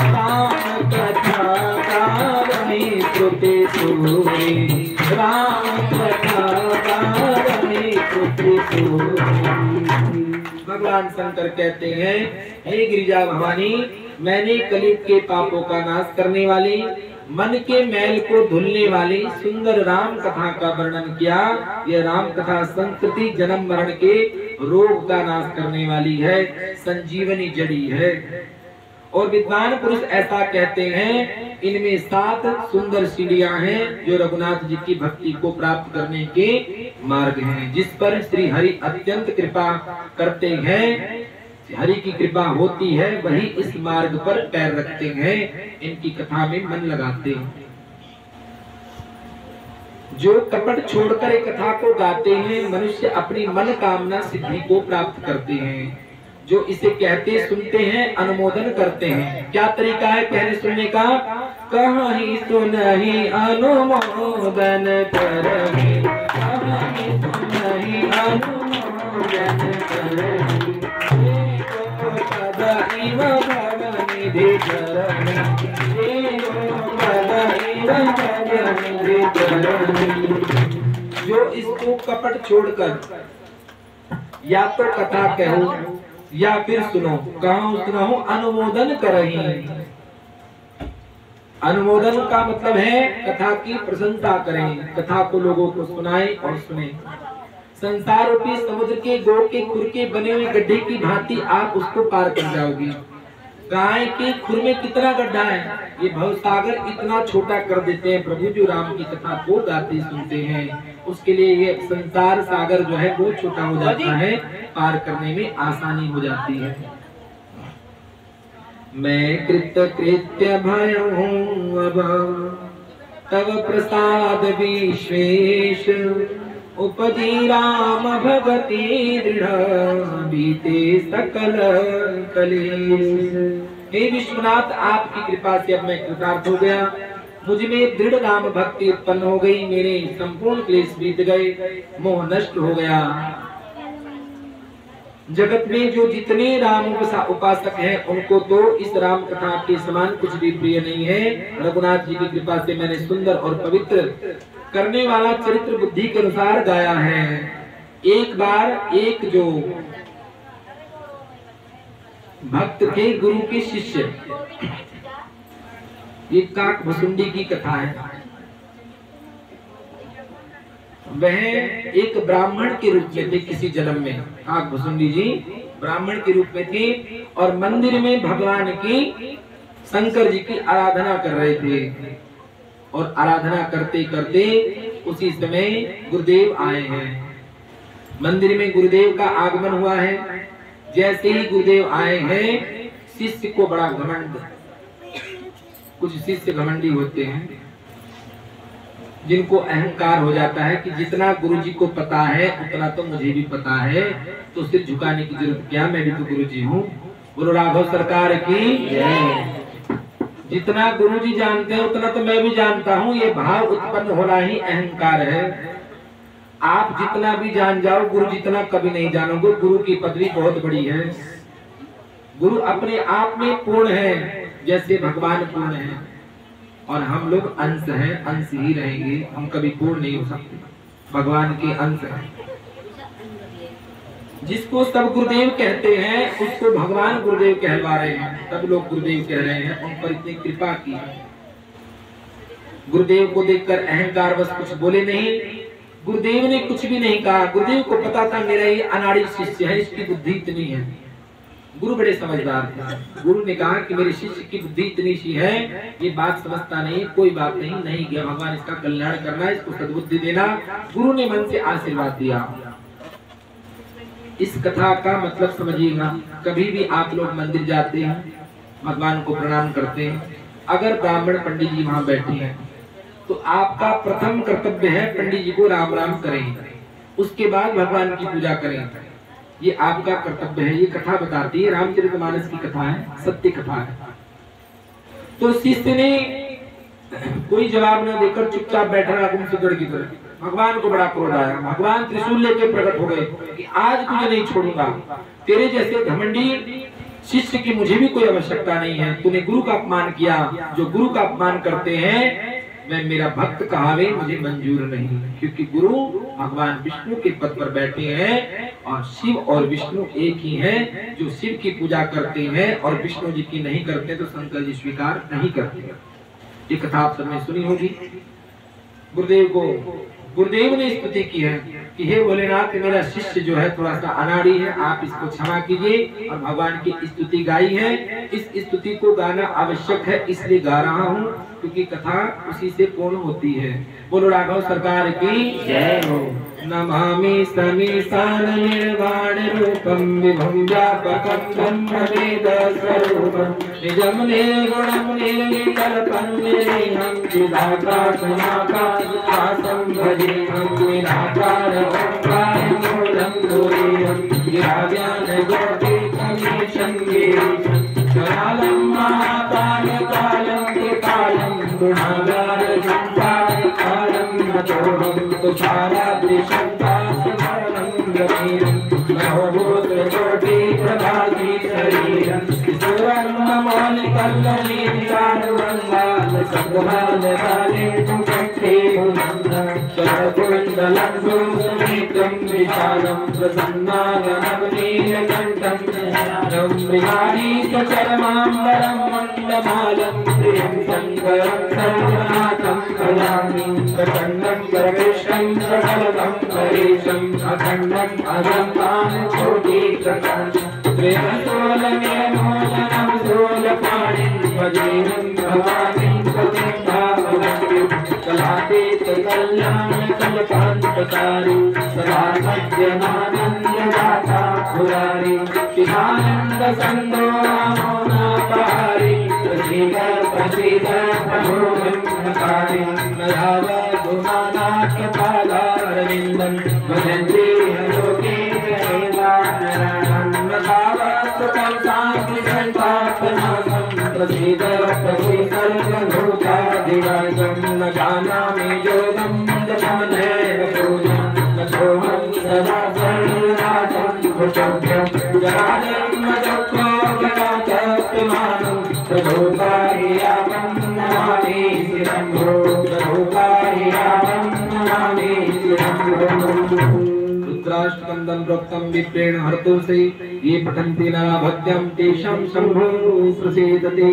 राम कथा कारणी श्रुति सूरे, राम कथा कारणी श्रुति सूरे। भगवान शंकर कहते हैं, हे गिरिजा भवानी, मैंने कलयुग के पापों का नाश करने वाली, मन के मैल को धुलने वाली सुंदर राम कथा का वर्णन किया। यह राम कथा संस्कृति जन्म मरण के रोग का नाश करने वाली है, संजीवनी जड़ी है। और विद्वान पुरुष ऐसा कहते हैं, इनमें 7 सुंदर सीढ़ियां हैं जो रघुनाथ जी की भक्ति को प्राप्त करने के मार्ग हैं, जिस पर श्री हरि अत्यंत कृपा करते हैं। हरि की कृपा होती है, वही इस मार्ग पर पैर रखते हैं, इनकी कथा में मन लगाते हैं। जो कपट छोड़कर एक कथा को गाते हैं, मनुष्य अपनी मन कामना सिद्धि को प्राप्त करते हैं। जो इसे कहते सुनते हैं, अनुमोदन करते हैं। क्या तरीका है कहने सुनने का? कहीं सुनहि अनुमोदन करहि, कहीं सुनहि अनुमोदन करहि, जो इसको कपट छोड़कर या तो कथा कहो या फिर सुनो, कहो सुनो, अनुमोदन करही। अनुमोदन का मतलब है कथा की प्रशंसा करें, कथा को लोगों को सुनाएं और सुने। संसार रूपी समुद्र के गो के खुर के बने हुए गड्ढे की भांति आप उसको पार कर जाओगे। गाय के खुर में कितना गड्ढा है, ये भवसागर इतना छोटा कर देते हैं प्रभु जो राम की कथा को गाते सुनते हैं। उसके लिए ये संसार सागर जो है वो छोटा हो जाता है, पार करने में आसानी हो जाती है। मैं कृत्य भय हूँ अब तब प्रसाद विश्वेश, उपजी राम भगति दृढ़ बीते सकल कलेश। हे विश्वनाथ, आपकी कृपा से अब मैं कृतार्थ हो गया। मुझ में दृढ़ राम भक्ति उत्पन्न हो गई, मेरे संपूर्ण क्लेश बीत गए, मोह नष्ट हो गया। जगत में जो जितने राम उपासक हैं, उनको तो इस राम कथा के समान कुछ भी प्रिय नहीं है। रघुनाथ जी की कृपा से मैंने सुंदर और पवित्र करने वाला चरित्र बुद्धि के अनुसार गाया है। एक बार एक जो भक्त थे, गुरु के शिष्य, ये काक भसुंडी की कथा है। वह एक ब्राह्मण के रूप में थे किसी जन्म में। काक भसुंडी जी ब्राह्मण के रूप में थे और मंदिर में भगवान की, शंकर जी की आराधना कर रहे थे। और आराधना करते करते उसी समय गुरुदेव आए हैं। मंदिर में गुरुदेव का आगमन हुआ है। जैसे ही गुरुदेव आए हैं, शिष्य को बड़ा घमंड, कुछ शिष्य घमंडी होते हैं जिनको अहंकार हो जाता है कि जितना गुरुजी को पता है उतना तो मुझे भी पता है, तो सिर झुकाने की जरूरत क्या, मैं भी तो गुरुजी हूँ। गुरु राघव सरकार की जितना गुरुजी जानते हैं उतना तो मैं भी जानता हूँ। ये भाव उत्पन्न होना ही अहंकार है। आप जितना भी जान जाओ, गुरु जितना कभी नहीं जानोगे। गुरु की पदवी बहुत बड़ी है। गुरु अपने आप में पूर्ण है, जैसे भगवान पूर्ण है, और हम लोग अंश हैं, अंश ही रहेंगे। हम कभी पूर्ण नहीं हो सकते, भगवान के अंश हैं। जिसको सब गुरुदेव कहते हैं उसको भगवान गुरुदेव कहलवा रहे हैं। सब लोग गुरुदेव कह रहे हैं, उन पर इतनी कृपा की है। गुरुदेव को देखकर अहंकार बस कुछ बोले नहीं। गुरुदेव ने कुछ भी नहीं कहा। गुरुदेव को पता था मेरा ये अनाड़ी शिष्य है, इसकी बुद्धि इतनी है। गुरु बड़े समझदार थे। गुरु ने कहा कि मेरे शिष्य की बुद्धि इतनी सी है, ये बात समझता नहीं, कोई बात नहीं, नहीं गया, भगवान इसका कल्याण करना, इसको सद्बुद्धि देना। गुरु ने मन से आशीर्वाद दिया। इस कथा का मतलब समझिएगा। कभी भी आप लोग मंदिर जाते हैं, भगवान को प्रणाम करते हैं, अगर ब्राह्मण पंडित जी वहां बैठे हैं तो आपका प्रथम कर्तव्य है पंडित जी को राम राम करें, उसके बाद भगवान की पूजा करें। ये आपका कर्तव्य है। ये कथा बताती है, रामचरितमानस की कथा है, सत्य कथा है। तो शिष्य ने कोई जवाब न देकर चुपचाप बैठा रहा गुमसुदड़ की तरह। भगवान को बड़ा क्रोध आया। भगवान त्रिशूल लेकर प्रकट हो गए कि आज तुझे नहीं छोड़ूंगा। तेरे जैसे घमंडी शिष्य की मुझे भी कोई आवश्यकता नहीं है। तूने गुरु का अपमान किया। जो गुरु का अपमान करते हैं मैं मेरा भक्त कहावे, मुझे मंजूर नहीं। क्योंकि गुरु भगवान विष्णु के पद पर बैठे हैं और शिव और विष्णु एक ही हैं। जो शिव की पूजा करते हैं और विष्णु जी की नहीं करते तो शंकर जी स्वीकार नहीं करते। ये कथा आप सबने सुनी होगी। गुरुदेव ने स्तुति की है कि हे भोलेनाथ, मेरा शिष्य जो है थोड़ा सा अनाड़ी है, आप इसको क्षमा कीजिए। और भगवान की स्तुति गाई है। इस स्तुति को गाना आवश्यक है, इसलिए गा रहा हूँ, क्योंकि कथा उसी से पूर्ण होती है। बोलो राघव सरकार की जय हो। नमामि समीसान निर्वाण रूपम विभुं व्यापकं ब्रह्मवेद स्वरूपं निजं निर्गुणं निर्विकल्पं निरीहं चिदाकाशमाकाशं भजेहं निराकारं मूलं दूरेहं गिराव्यानगोपीकमीशं गिरीशं कालं महाकालं कृपालं गुणागारसंसारकालं नतोऽहं तुषाराद्रिशं पाशमरणं गभीरं नभोभूतकोटि प्रभाति शरीरं सुवर्णमौलिकल्ललीलानुरङ्गालसंहारकाले चक्रे शरकुण्डलं सुसमेतं विशालं प्रसन्नागनवनीलकण्ठं ध्यानं मृगारीकचरमाम्बरं मण्डमालं प्रियं शङ्करं सर्वनाथं भजामि प्रसन्नं सर्वेष्टं सकलतं परेशम् अखण्डम् अजन्तान् कोटिप्रकाशम् प्रेमसोलनिर्मोलनं सोलपाणिं भजेहं भवानीं प्रतिभावनं कलातीत कल्याणकल्पान्तकारी सदा सद्यमानन्ददाता पुरारी शिवानन्दसन्दोहामोनापहारी प्रसीद प्रभो ब्रह्मकारी नधावधुमानाख्यपादारविन्दं भजन्ते लोके देवानराणं नधावस्तुतं शान्तिसंस्थापनासं न जानामि योगं जपमनेव पूजं नतोऽहं सदा सर्वराजं भुजं जराजन्म दुःखो विनाशस्तमानं प्रभुकार्यामं नमामि शिरम्भो प्रभुकार्यामं नमामि शिरम्भो रुद्राष्टकं प्रोक्तं विप्रेण हर्तुसे ये पठन्ति न भक्त्यं तेषां शम्भो प्रसीदते।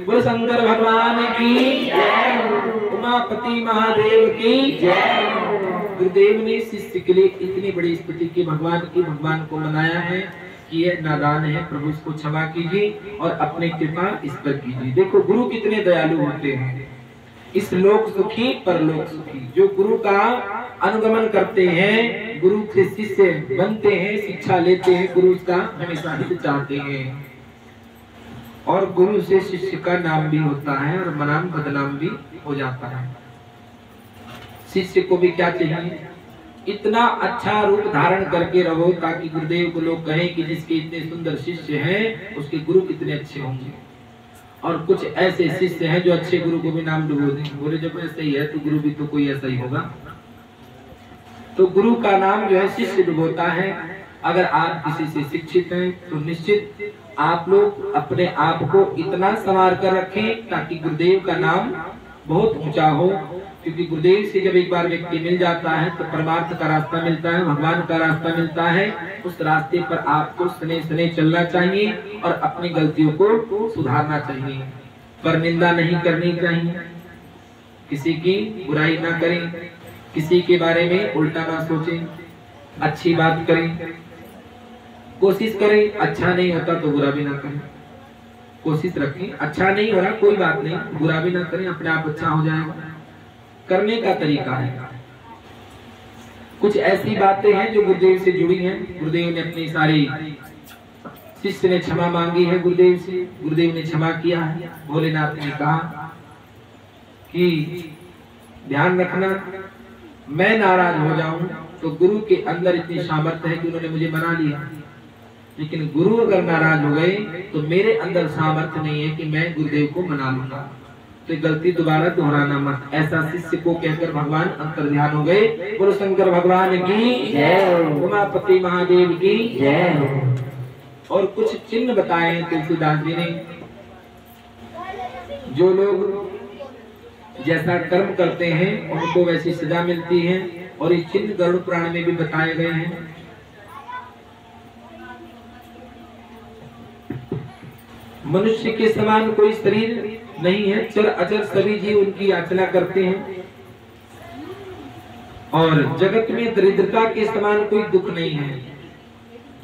बोलो शंकर भगवान की जय, उमापति महादेव की जय। गुरुदेव ने शिष्य के लिए इतनी बड़ी स्तुति की, भगवान को मनाया है कि यह नादान है, प्रभु इसको क्षमा कीजिए और अपनी कृपा इस पर कीजिए। देखो गुरु कितने दयालु होते हैं, इस लोक सुखी परलोक सुखी। जो गुरु का अनुगमन करते हैं, गुरु से शिष्य बनते हैं, शिक्षा लेते हैं, गुरु का हमेशा हित चाहते हैं। और गुरु से शिष्य का नाम भी होता है और मनाम बदनाम भी हो जाता है। शिष्य को भी क्या चाहिए, इतना अच्छा रूप धारण करके रहो ताकि गुरुदेव को लोग कहें कि जिसके इतने सुंदर शिष्य हैं उसके गुरु कितने अच्छे होंगे। और कुछ ऐसे शिष्य हैं जो अच्छे गुरु को भी नाम डुबो दें, बोले जब ऐसा ही है तो गुरु भी तो कोई ऐसा ही होगा। तो गुरु का नाम जो है शिष्य डुबोता है। अगर आप किसी से शिक्षित हैं तो निश्चित आप लोग अपने आप को इतना संवार कर रखें ताकि गुरुदेव का नाम बहुत ऊंचा हो। क्योंकि गुरुदेव से जब एक बार व्यक्ति मिल जाता है तो परमार्थ का रास्ता मिलता है, भगवान का रास्ता मिलता है। उस रास्ते पर आपको सने सने चलना चाहिए और अपनी गलतियों को सुधारना चाहिए। पर निंदा नहीं करनी चाहिए, किसी की बुराई ना करें, किसी के बारे में उल्टा ना सोचें, अच्छी बात करें, कोशिश करें। अच्छा नहीं होता तो बुरा भी ना करें, कोशिश रखें। अच्छा नहीं हो रहा कोई बात नहीं, बुरा भी ना करें, अपने आप अच्छा हो जाएगा। करने का तरीका है। कुछ ऐसी बातें हैं जो गुरुदेव से जुड़ी हैं। गुरुदेव ने अपनी सारी शिष्य ने क्षमा मांगी है गुरुदेव से, गुरुदेव ने क्षमा किया है। भोलेनाथ ने कहा कि ध्यान रखना, मैं नाराज हो जाऊं तो गुरु के अंदर इतनी सामर्थ्य है कि उन्होंने मुझे मना लिया, लेकिन गुरु अगर नाराज हो गए तो मेरे अंदर सामर्थ्य नहीं है कि मैं गुरुदेव को मना लूंगा। तो गलती दोबारा दोहराना मत। ऐसा शिष्य को कहकर भगवान अंतर्ध्यान हो गए। बोलो शंकर भगवान की जय, उमापति महादेव की जय। और कुछ चिन्ह बताए हैं तुलसीदास जी ने। जो लोग जैसा कर्म करते हैं उनको वैसी सजा मिलती है, और ये चिन्ह गरुड़ पुराण में भी बताए गए हैं। मनुष्य के समान कोई शरीर नहीं है, चर अचर सभी जीव उनकी याचना करते हैं। और जगत में दरिद्रता के समान कोई दुख नहीं है।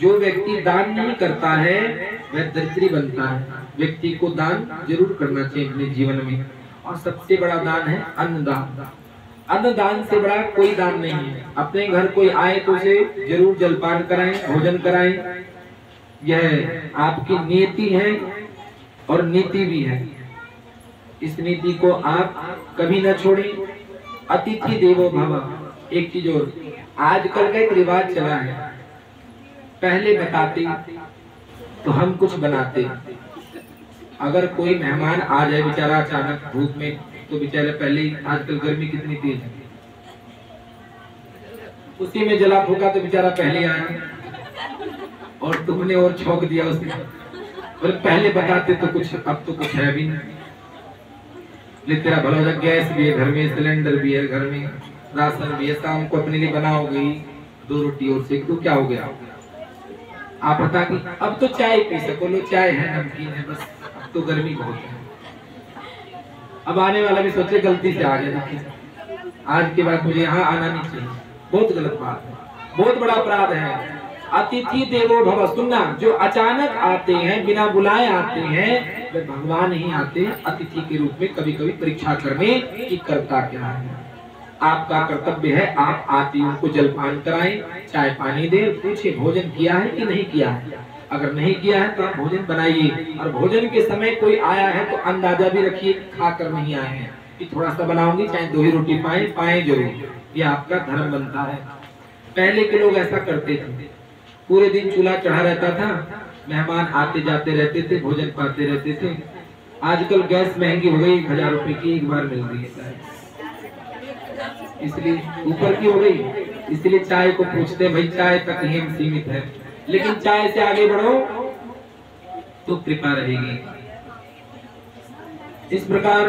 जो व्यक्ति दान नहीं करता है वह दरिद्री बनता है। व्यक्ति को दान जरूर करना चाहिए अपने जीवन में, और सबसे बड़ा दान है अन्नदान। अन्नदान से बड़ा कोई दान नहीं है। अपने घर कोई आए तो उसे जरूर जलपान कराएं, भोजन कराएं। यह आपकी नीति है और नीति भी है। इस नीति को आप कभी न छोड़ें। अतिथि देवो भव। एक चीज और, आजकल का एक रिवाज चला है, पहले बताते तो हम कुछ बनाते। अगर कोई मेहमान आ जाए बेचारा अचानक धूप में, तो बेचारे पहले, आजकल गर्मी कितनी तेज है, उसी में जला फूका तो बेचारा पहले आया, और तुमने और छौंक दिया उसे। और पहले बताते तो कुछ, अब तो कुछ है भी नहीं। ले तेरा भला हो जाए, गैस भी है घर में, सिलेंडर भी है घर में, राशन भी है, शाम को अपने लिए बनाओगी 2 रोटी और सेक दो, क्या हो गया। आप बता कि अब तो चाय पी सको, लो चाय है, नमकीन है, बस अब तो गर्मी बहुत है। अब आने वाला भी सोचे गलती से आ गया, आज के बाद मुझे यहाँ आना नहीं चाहिए, बहुत गलत बात है, बहुत बड़ा अपराध है। अतिथि देवो भव। सुनना, जो अचानक आते हैं, बिना बुलाए आते हैं, वे भगवान ही आते हैं अतिथि के रूप में कभी कभी परीक्षा करने की करता क्या है। आपका कर्तव्य है, आप आतियों को जलपान कराएं, चाय पानी दें, पूछे भोजन किया है कि नहीं किया है। अगर नहीं किया है तो आप भोजन बनाइए, और भोजन के समय कोई आया है तो अंदाजा भी रखिए खाकर नहीं आए हैं, कि थोड़ा सा बनाऊंगी, चाहे 2 ही रोटी पाए जरूर, ये आपका धर्म बनता है। पहले के लोग ऐसा करते थे, पूरे दिन चूल्हा चढ़ा रहता था, मेहमान आते जाते रहते थे, भोजन पाते रहते थे। आजकल गैस महंगी हो गई, 1000 रुपए की एक बार मिल रही है। इसलिए ऊपर की हो गई, इसलिए चाय को पूछते भाई चाय तक ही सीमित है, लेकिन चाय से आगे बढ़ो तो कृपा रहेगी। इस प्रकार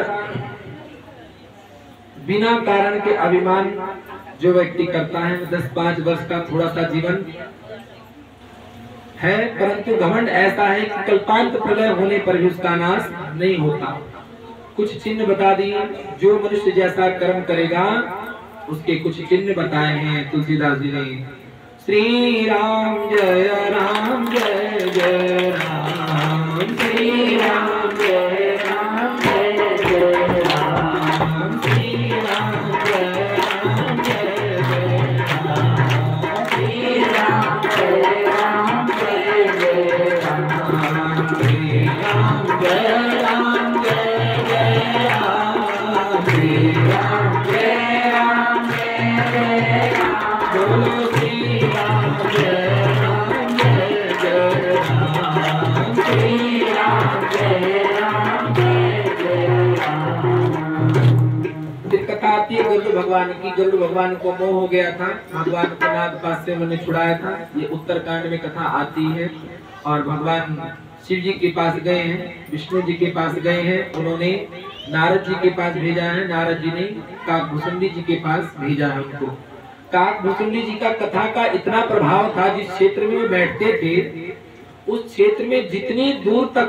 बिना कारण के अभिमान जो व्यक्ति करता है, 10-5 वर्ष का थोड़ा सा जीवन है, परंतु घमंड ऐसा है कि कल्पांत प्रलय होने पर भी उसका नाश नहीं होता। कुछ चिन्ह बता दिए, जो मनुष्य जैसा कर्म करेगा उसके कुछ चिन्ह बताए हैं तुलसीदास जी ने। श्री राम जय राम जय जय राम, श्री राम जय राम जय जय राम, श्री राम जय राम जय जय राम, श्री राम जय राम जय जय राम, श्री राम जय राम जय जय राम, श्री राम जय राम जय जय राम, बोलो श्री राम जय राम जय जय राम, श्री राम जय राम जय जय राम। फिर कथा आती है गरुड़ भगवान की। गरुड़ भगवान को मोह हो गया था, भगवान को नागपाश से उन्होंने छुड़ाया था, ये उत्तरकांड में कथा आती है। और भगवान शिव जी के पास गए हैं, विष्णु जी के पास गए हैं, उन्होंने नारद जी के पास भेजा है, नारद जी ने काकभूषुंडी जी के पास भेजा है उनको। काकभूषुंडी जी का कथा का इतना प्रभाव था, जिस क्षेत्र में वो बैठते थे उस क्षेत्र में जितनी दूर तक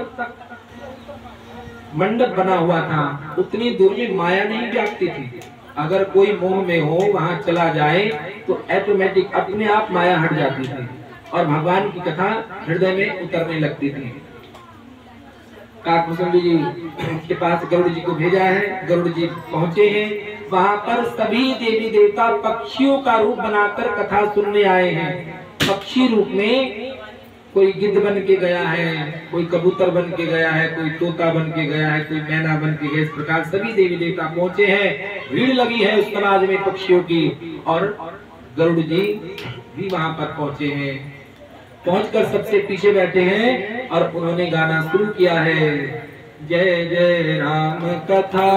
मंडप बना हुआ था उतनी दूर में माया नहीं व्याप्ति थी। अगर कोई मोह में हो वहां चला जाए तो ऑटोमेटिक अपने आप माया हट जाती थी और भगवान की कथा हृदय में उतरने लगती थी। काकभूषुंडी जी के पास गरुड़ जी को भेजा है, गरुड़ जी पहुंचे हैं, वहां पर सभी देवी देवता पक्षियों का रूप बनाकर कथा सुनने आए हैं। पक्षी रूप में कोई गिद्ध बन के गया है, कोई कबूतर बन के गया है, कोई तोता बन के गया है, कोई मैना बन के गया। इस प्रकार सभी देवी देवता पहुंचे हैं, भीड़ लगी है उस समाज में पक्षियों की, और गरुड़ जी भी वहां पर पहुंचे हैं। पहुंचकर सबसे पीछे बैठे हैं और उन्होंने गाना शुरू किया है, जय जय राम कथा,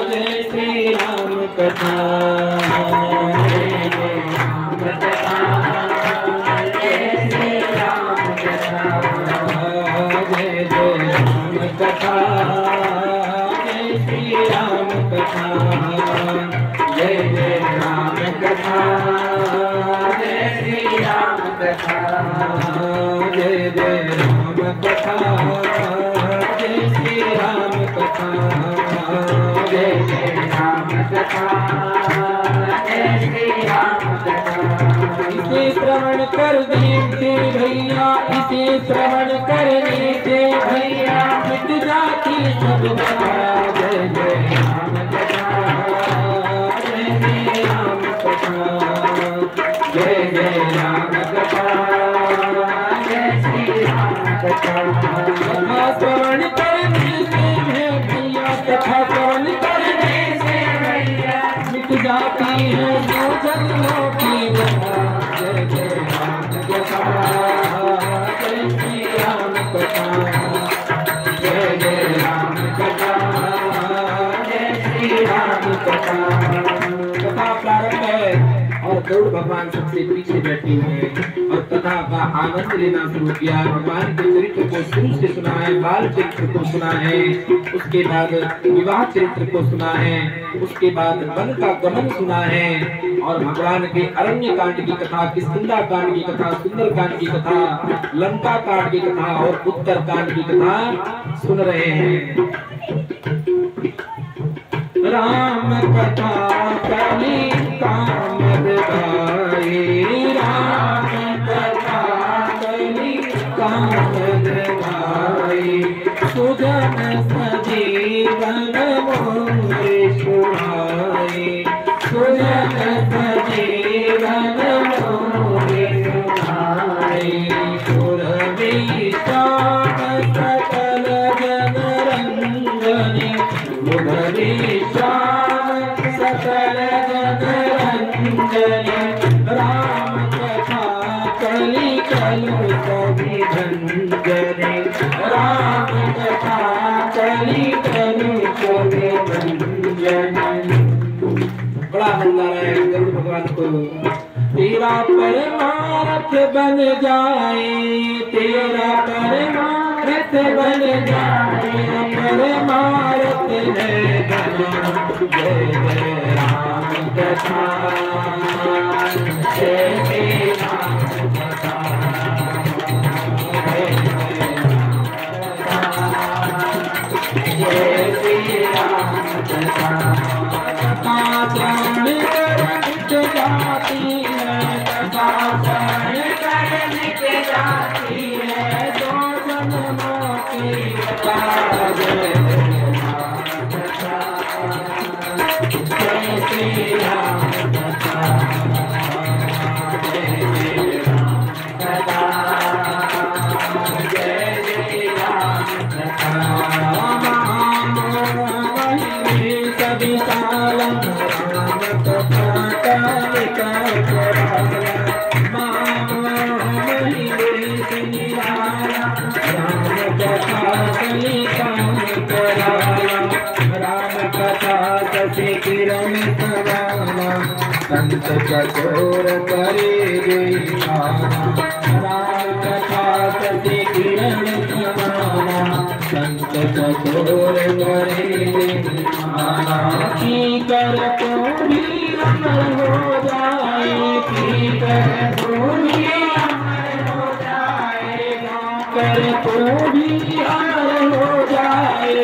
जय श्री राम कथा, जय जय राम कथा, जय श्री राम कथा, जय जय राम कथा, जय श्री राम कथा, जय जय राम कथा, जय श्री राम कथा, जय जय राम कथा, जय श्री राम कथा, जय जय राम कथा, जय श्री राम कथा। इसे श्रवण कर देते भैया, इसे श्रवण करने से भैया मिट जाती सब कथा, जय जय राम कथा, जय श्री राम कथा, जय जय राम कथा, जय श्री राम कथा। कथा श्रवण करने से भैया, कथा श्रवण करने से भैया मिट जाती है दो जन्मों की व्यथा, जय जय राम कथा, जय श्री राम कथा, जय जय राम कथा, जय श्री राम कथा। कथा प्रारंभ है और गरुड़ भगवान सबसे पीछे बैठे हुए हैं और कथा का आनंद लेना शुरू किया। भगवान के चरित्र को शुरू से सुना है, बाल चरित्र को सुना है, उसके बाद विवाह चरित्र को सुना है, उसके बाद वन का गमन सुना है, और भगवान के अरण्य कांड की कथा, किष्किंधा कांड की कथा, सुंदर कांड की कथा, लंका कांड की कथा और उत्तर कांड की कथा सुन रहे हैं। राम कथा कली कामद गाए, राम कथा कली कामद गाए, सुजन सजीवन मोरे सुहाए, सुजन सजीवन मोरे सुहाए, सुरभि श्याम सकल जन रंजनी, सुरभि श्याम सकल जन रंजनी, राम कथा कली कलु सभी भंजनी, राम कथा कली कलु सभी भंजनी। बुला रहे हैं गरुड़ भगवान को। तेरा परमार्थ बन जाए, तेरा परमार्थ बन जाए, परमार्थ है बन। जय जय राम कथा, जय जय राम कथा, जय श्री राम कथा। कथा प्राण कर मिट जाती है, कथा प्राण कर मिट जाती है, दो जन्मों की कथा। जय राम कथा, जय श्री राम कथा, जय श्री राम कथा, जय श्री राम कथा। सभी कालम राम कथा कालिका कराला, राम कथा कलिका कराला, राम कथा कसे किरण कराला, संत चकोर करे गीताना, राम कथा कसे किरण कराला, संत चकोर करे गीताना। की कर तो भी अमर हो जाए, की कर तो भी अमर हो जाए, कर तो भी अमर हो जाए,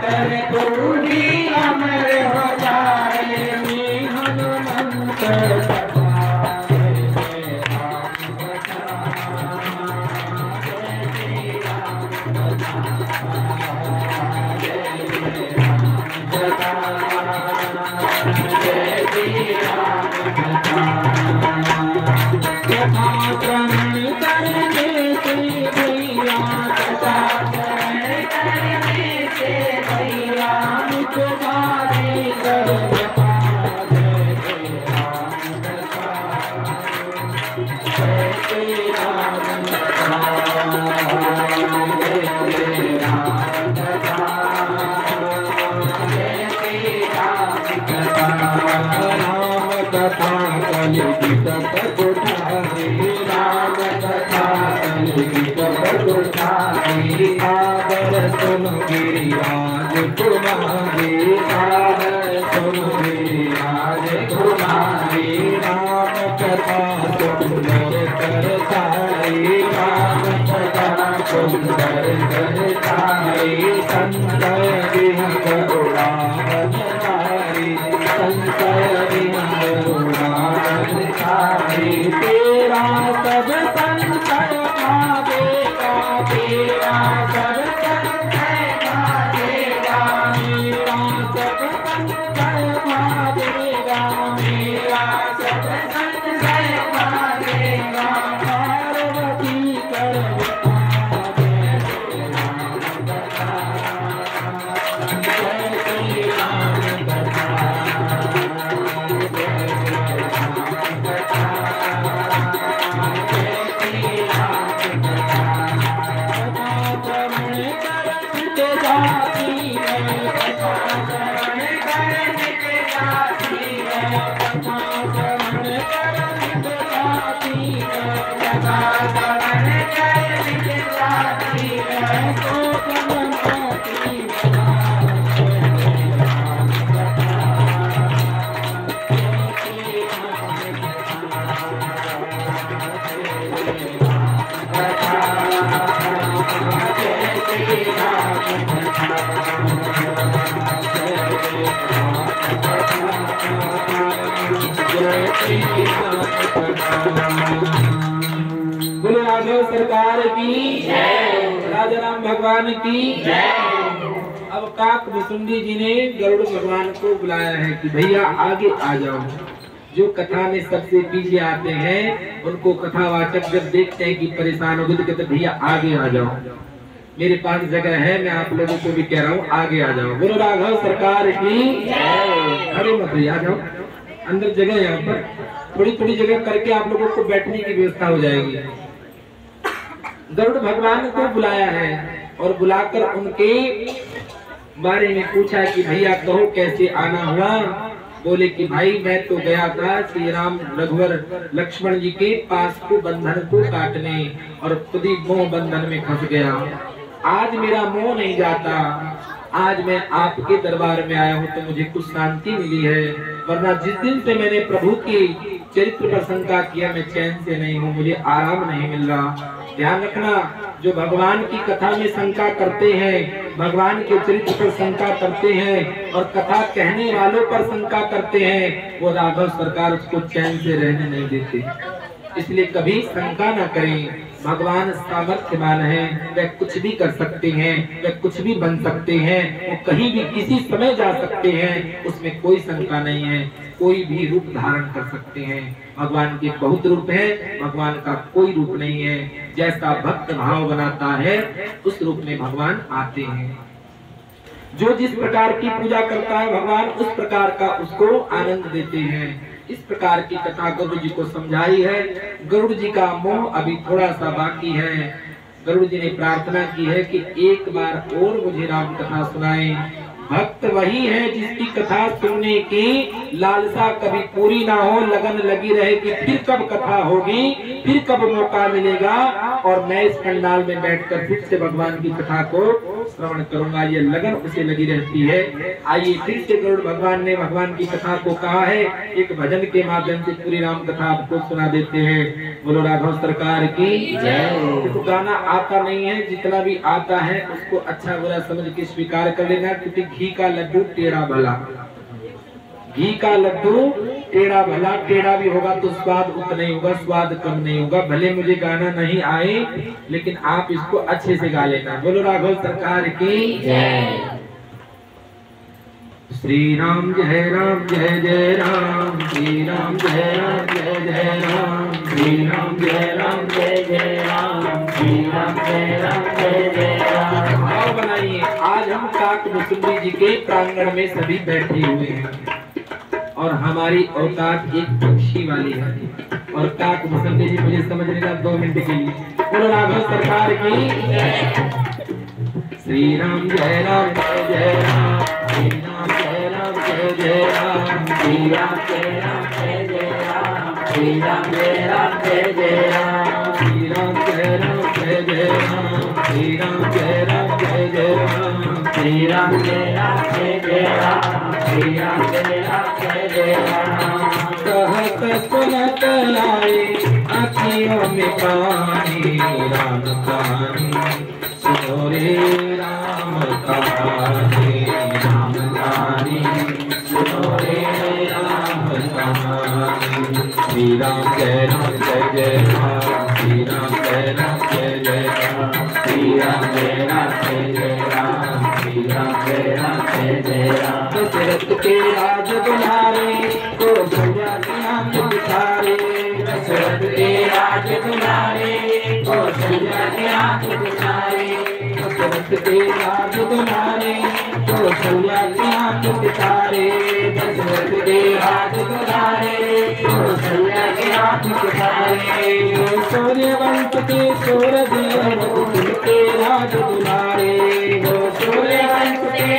कर तो भी अमर हो जाए। हनुमंत कथा, जय जय राम कथा, जय श्री राम कथा, जय जय राम कथा, जय श्री राम कथा। कथा श्रवण करने से भैया, कथा श्रवण करने से भैया, मुझ भारी सर्वथा। जय जय राम कथा, जय श्री राम कथा, जय जय राम कथा, जय श्री राम कथा। राम कथा कलियुग तक उठाए, राम कथा कलियुग तक उठाए, सागर सुन गिरिराज तुम्हारे, सागर सुन गिरिराज तुम्हारे, राम कथा सुंदर करताए, राम कथा सुंदर करताए, संत विहंग उड़ान धारी, संत विहंग उड़ान धारी। तेरा सब संशय भागेगा, तेरा सब संशय भागेगा, मेरा सब संशय भागेगा, मेरा सब संशय भागेगा। पार्वती करवता, जय श्री राम कथा, जय श्री राम कथा, जय श्री राम कथा, जय श्री राम कथा। कथा श्रवण कर मिट जाती है, कथा श्रवण कर मिट जाती है, कथा श्रवण कर मिट जाती है, कथा श्रवण कर मिट जाती है, तो जन्मों की कथा। जय राम कथा, जय श्री राम कथा, जय श्री राम कथा, जय श्री राम कथा, जय श्री राम कथा। बोलो राघव सरकार की जय, राजा राम भगवान की जय। अब काक भुसुंडी जी ने गरुड़ भगवान को बुलाया है कि भैया आगे आ जाओ। जो कथा में सबसे पीछे आते हैं उनको कथावाचक जब देखते हैं कि परेशान हो गए तो कहते भैया आगे आ जाओ, मेरे पास जगह है, मैं आप लोगों को भी कह रहा हूँ आगे आ जाओ। बोलो राघव सरकार की जय। अरे मत भैया आ जाओ, अंदर जगह है, यहाँ पर थोड़ी थोड़ी जगह करके आप लोगों को बैठने की व्यवस्था हो जाएगी। गरुड़ भगवान को बुलाया है और बुलाकर उनके बारे में पूछा कि भैया कहो कैसे आना हुआ। बोले कि भाई मैं तो गया था श्री राम रघुवर लक्ष्मण जी के पास को बंधन को काटने और खुद ही मोह बंधन में फंस गया। आज मेरा मोह नहीं जाता, आज मैं आपके दरबार में आया हूँ तो मुझे कुछ शांति मिली है, वरना जिस दिन से मैंने प्रभु की चरित्र पर शंका किया मैं चैन से नहीं हूँ, मुझे आराम नहीं मिल रहा। ध्यान रखना, जो भगवान की कथा में शंका करते हैं, भगवान के चरित्र पर शंका करते हैं और कथा कहने वालों पर शंका करते हैं, वो राघव सरकार उसको चैन से रहने नहीं देते। इसलिए कभी शंका न करें। भगवान सामर्थ्यवान है, वे कुछ भी कर सकते हैं, वे कुछ भी बन सकते हैं, वो कहीं भी किसी समय जा सकते हैं, उसमें कोई शंका नहीं है। कोई भी रूप धारण कर सकते हैं। भगवान के बहुत रूप है, भगवान का कोई रूप नहीं है। जैसा भक्त भाव बनाता है उस रूप में भगवान आते हैं। जो जिस प्रकार की पूजा करता है भगवान उस प्रकार का उसको आनंद देते हैं। इस प्रकार की कथा गरुड़ जी को समझाई है। गरुड़ जी का मोह अभी थोड़ा सा बाकी है। गरुड़ जी ने प्रार्थना की है कि एक बार और मुझे राम कथा सुनाएं। भक्त वही है जिसकी कथा सुनने की लालसा कभी पूरी ना हो, लगन लगी रहे कि फिर कब कथा होगी, फिर कब मौका मिलेगा और मैं इस पंडाल में बैठकर फिर से भगवान की कथा को श्रवण करूंगा। ये लगन उसे लगी रहती है। आइए फिर से गरुड़ भगवान ने भगवान की कथा को कहा है, एक भजन के माध्यम से पूरी राम कथा आपको सुना देते हैं। बोलो राघव सरकार की जय। तो गाना आता नहीं है, जितना भी आता है उसको अच्छा बुरा समझ के स्वीकार कर लेना, क्योंकि घी का लड्डू टेढ़ा भला, घी का लड्डू टेढ़ा भला, टेढ़ा भी होगा तो स्वाद उतना ही होगा, स्वाद कम नहीं होगा। भले मुझे गाना नहीं आए लेकिन आप इसको अच्छे से गा लेना। बोलो राघव सरकार की जय। श्री राम जय राम जय जय राम, श्री राम जय राम जय जय राम, श्री राम जय राम जय जय राम, श्री राम जय राम जय जय राम। भाव बनाइए। आज हम काक भुसुंडी जी के प्रांगण में सभी बैठे हुए हैं और हमारी औकात एक पक्षी वाली है और काक भुसुंडी जी मुझे समझने का 2 मिनट के लिए। बोलो राघव सरकार की श्री राम जय राम जय जय राम, श्री राम जय राम जय जय राम, श्री राम जय राम जय जय राम, श्री राम जय राम जय जय राम, श्री राम जय राम जय जय राम, श्री राम जय राम जय जय राम, श्री राम जय राम जय जय राम, श्री राम जय राम जय जय राम। कहत सुनत आए आँखियों में पानी, राम कहानी सुनो रे राम कहानी, राम कहानी सुनो रे राम कहानी। श्री राम जय जय राम, श्री राम जय जय राम, श्री राम जय जय राम, श्री राम जय जय राम। दशरथ के राज दुलारे कौशल्या की आँख दिखारे, दशरथ के राज दुलारे कौशल्या की आँख दिखारे, दशरथ के राज दुलारे कौशल्या की आँख दिखारे, दशरथ के राज दुलारे कौशल्या की आँख दिखारे। सूर्यवंश के सूरज के राज दुलारे, सूर्यवंश के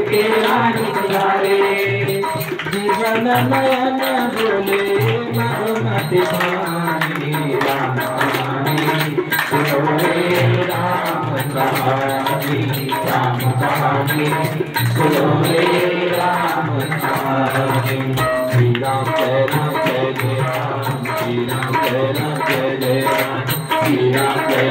के राज दुलारे, जीवन नयन बोले मधुमति वाणी, राम कहानी सुनो रे राम कहानी, राम कहानी सुनो रे राम कहानी। श्री राम जय जय राम, श्री राम जय जय राम, श्री राम जय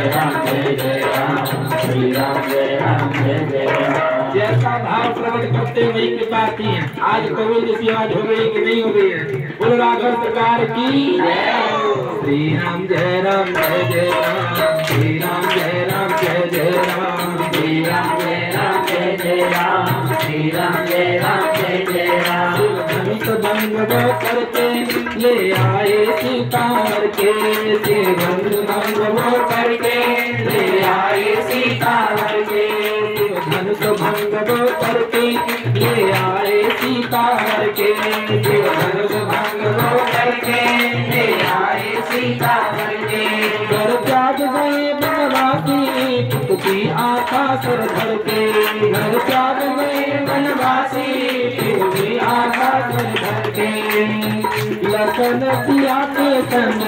जय राम, श्री राम जय जय राम। जैसा भाव प्रकट करते वही कृपा की है। आज कवि जैसी आज हो गई कि नहीं हो गई है। बोलो राघव सरकार की श्री राम जय जय राम, श्री राम जय जय राम, श्री राम जय जय राम, श्री राम जय जय राम। धनुष भंग करके ले आए सीता हर के, धनुष भंग करके ले आए सीता हर के, धनुष भंग करके ले आए सीता हर के, धनुष भंग करके ले आए सीता हर के। घर त्याग गए बनवासी पुत्री आशा सर धर के, घर त्याग गए बनवासी पुत्री लखन सिया के संग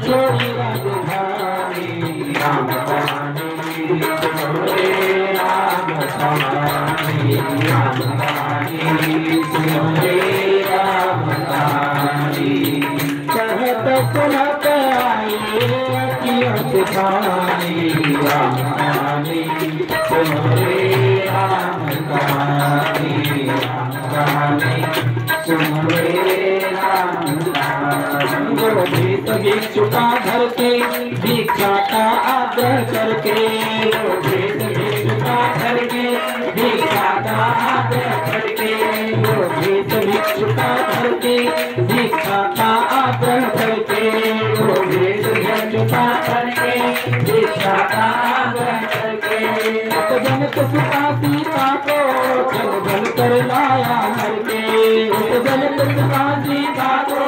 छोड़ी राजधानी। राम कहानी सुनो रे राम कहानी, राम कहानी सुनो रे राम कहानी। कहत सुनत आए अखियों से पानी, राम कहानी सुनो रे राम कहानी, राम कहानी सुनो रे राम कहानी। भेद भिक्षुका धर के भिक्षा का आग्रह करके, भेद भिक्षुका धर के भिक्षा का आग्रह करके, भेद भिक्षुका धर के भिक्षा का आग्रह करके, भेद भिक्षुका धर के भिक्षा का आग्रह करके। जनक सुता सीता को चल बल कर लाया हर के, जनक सुता सीता को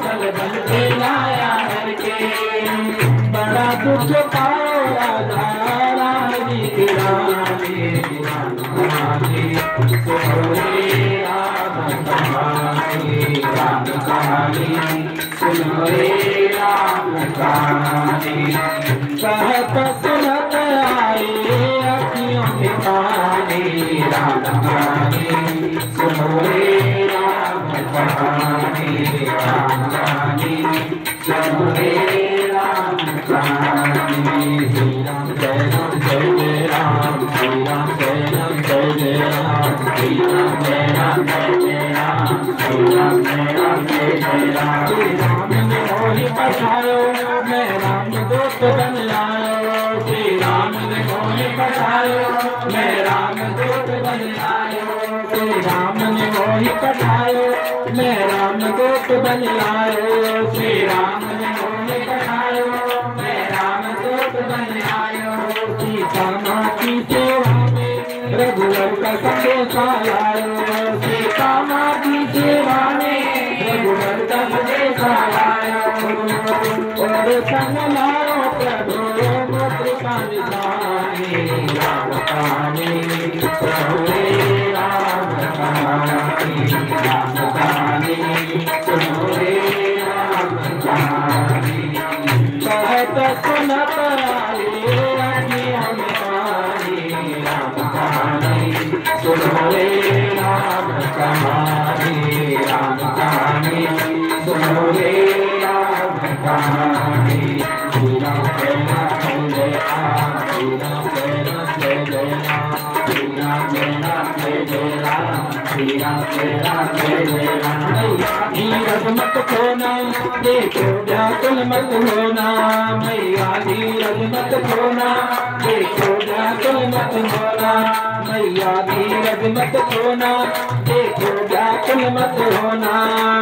चल बल के लाया हर के। बड़ा दुख पाओ राजा राम जी की रानी, राम कहानी सुनो रे राम कहानी, राम कहानी सुनो रे राम कहानी। कहत सुनत आए अखियों में पानी, राम कहानी सुनो रे राम कहानी, राम कहानी सुनो रे राम कहानी। श्री राम जय राम जय जय राम, श्री राम जय राम जय जय राम, श्री राम जय राम जय जय राम, श्री राम जय राम जय जय राम। श्री राम ने मोहि पठायो मैं राम दूत बन आयो, श्री राम ने मोहि पठायो मैं राम दूत बन आयो, श्री राम ने मोहि पठायो मैं राम दूत बन आयो, श्री राम ने मोहि पठायो मैं राम दूत बन आयो। सीता माँ की सेवा में रघुवर का संदेशा लायो, सीता माँ की सेवा में रघुवर का संदेशा लायो। और संग लायो प्रभु मुद्रिका निधानी, राम कहानी सुनो रे राम कहानी, राम कहानी सुनो रे राम कहानी। कहत सुनत आए अखियों में पानी, राम कहानी सुनो रे राम कहानी, राम कहानी सुनो रे राम कहानी। श्री राम जय राम जय राम, श्री राम जय राम जय जय राम, श्री राम जय राम जय जय राम, श्री राम जय राम जय जय राम। धीरज मत खोना देखो व्याकुल मत होना, मैया धीरज मत खोना देखो व्याकुल मत होना, मैया धीरज मत खोना देखो व्याकुल मत होना,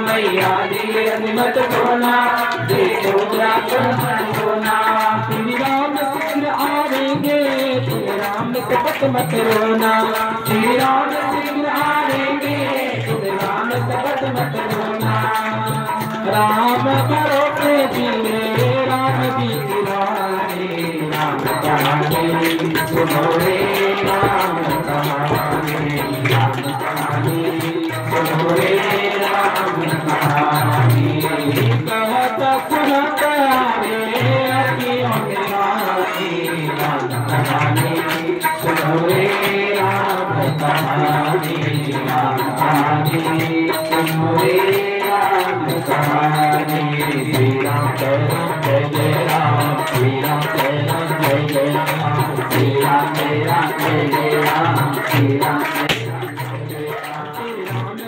मैया धीरज मत खोना देखो व्याकुल मत होना। श्री राम शीघ्र आएंगे श्री राम कपट मत रोना, श्री राम शीघ्र आएंगे श्री राम कपट मत रोना। राम करो के जिले राम जी की रानी, राम कहानी सुनो रे राम कहानी, राम कहानी सुनो रे राम कहानी। कहत सुनत आए अखियों में पानी, राम कहानी सुनो रे राम कहानी, राम कहानी सुनो रे राम कहानी। श्री राम जय राम जय जय राम, श्री राम जय राम जय जय राम, श्री राम जय राम जय जय राम, श्री राम जय राम जय जय राम। श्री राम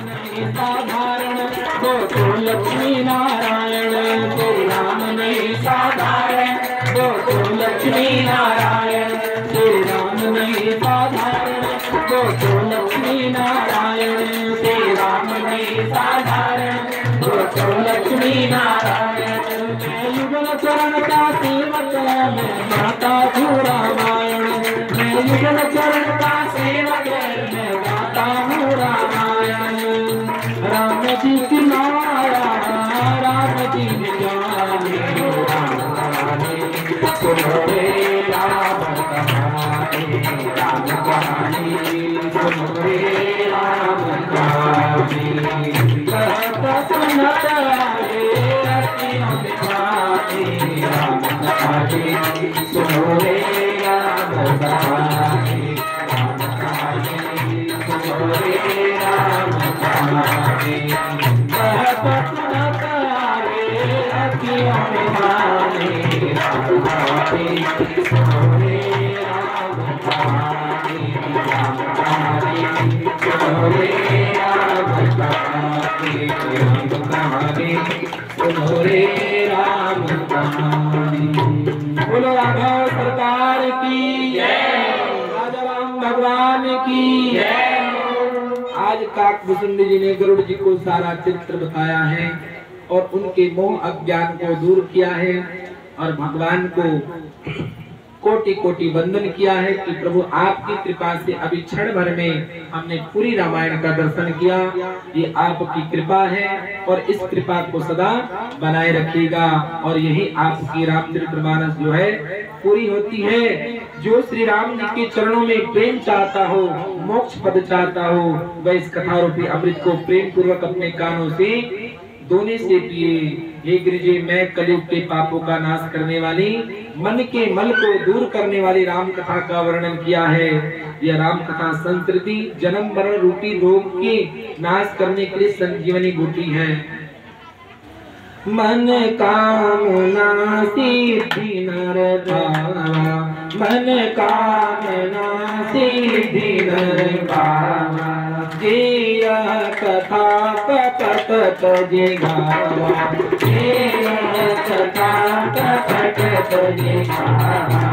नहीं साधारण वो तो लक्ष्मी नारायण, श्री राम नहीं साधारण वो तो लक्ष्मी नारायण, श्री राम नहीं साधारण वो तो लक्ष्मी नारायण, श्री राम नहीं साधारण वो तो लक्ष्मी नारायण। युगल चरण का सेवक मैं माता हूँ रामायण, मैं युगल चरण का सेवक मैं माता हूँ रामायण। राम जी की माया राम जी ने जानी, राम कहानी सुनो रे राम कहानी, राम कहानी सुनो रे राम कहानी। कहत सुनत आए कहानी सुनो रे राम कहानी सुनो रे राम कहानी महबत न करे अखियों में माने कहानी सुनो रे राम कहानी सुनो रे राम कहानी सुनो रे राम कहानी। बोलो राघव सरकार की राजा राम भगवान की। आज काकभूषुंड जी ने गरुड़ जी को सारा चरित्र बताया है और उनके मोह अज्ञान को दूर किया है और भगवान को कोटि कोटि वंदन किया है कि प्रभु आपकी कृपा से अभी क्षण भर में हमने पूरी रामायण का दर्शन किया। ये आपकी कृपा है और इस कृपा को सदा बनाए रखिएगा और यही आपकी रामचरितमानस जो है पूरी होती है। जो श्री राम जी के चरणों में प्रेम चाहता हो, मोक्ष पद चाहता हो, वह इस कथा रूपी अमृत को प्रेम पूर्वक अपने कानों से दोने से पिए। हे गिरिजे, मैं कलयुग के पापों का नाश करने वाली, मन के मल को दूर करने वाली राम कथा का वर्णन किया है। यह राम कथा संस्कृति जन्म मरण रूपी रोग के नाश करने के लिए संजीवनी बूटी है। मन कामना सिद्धि नर भावा, मन कामना सिद्धि नर भावा, जिया कथा कपट तजे गावा, जिया कथा कपट तजे गावा।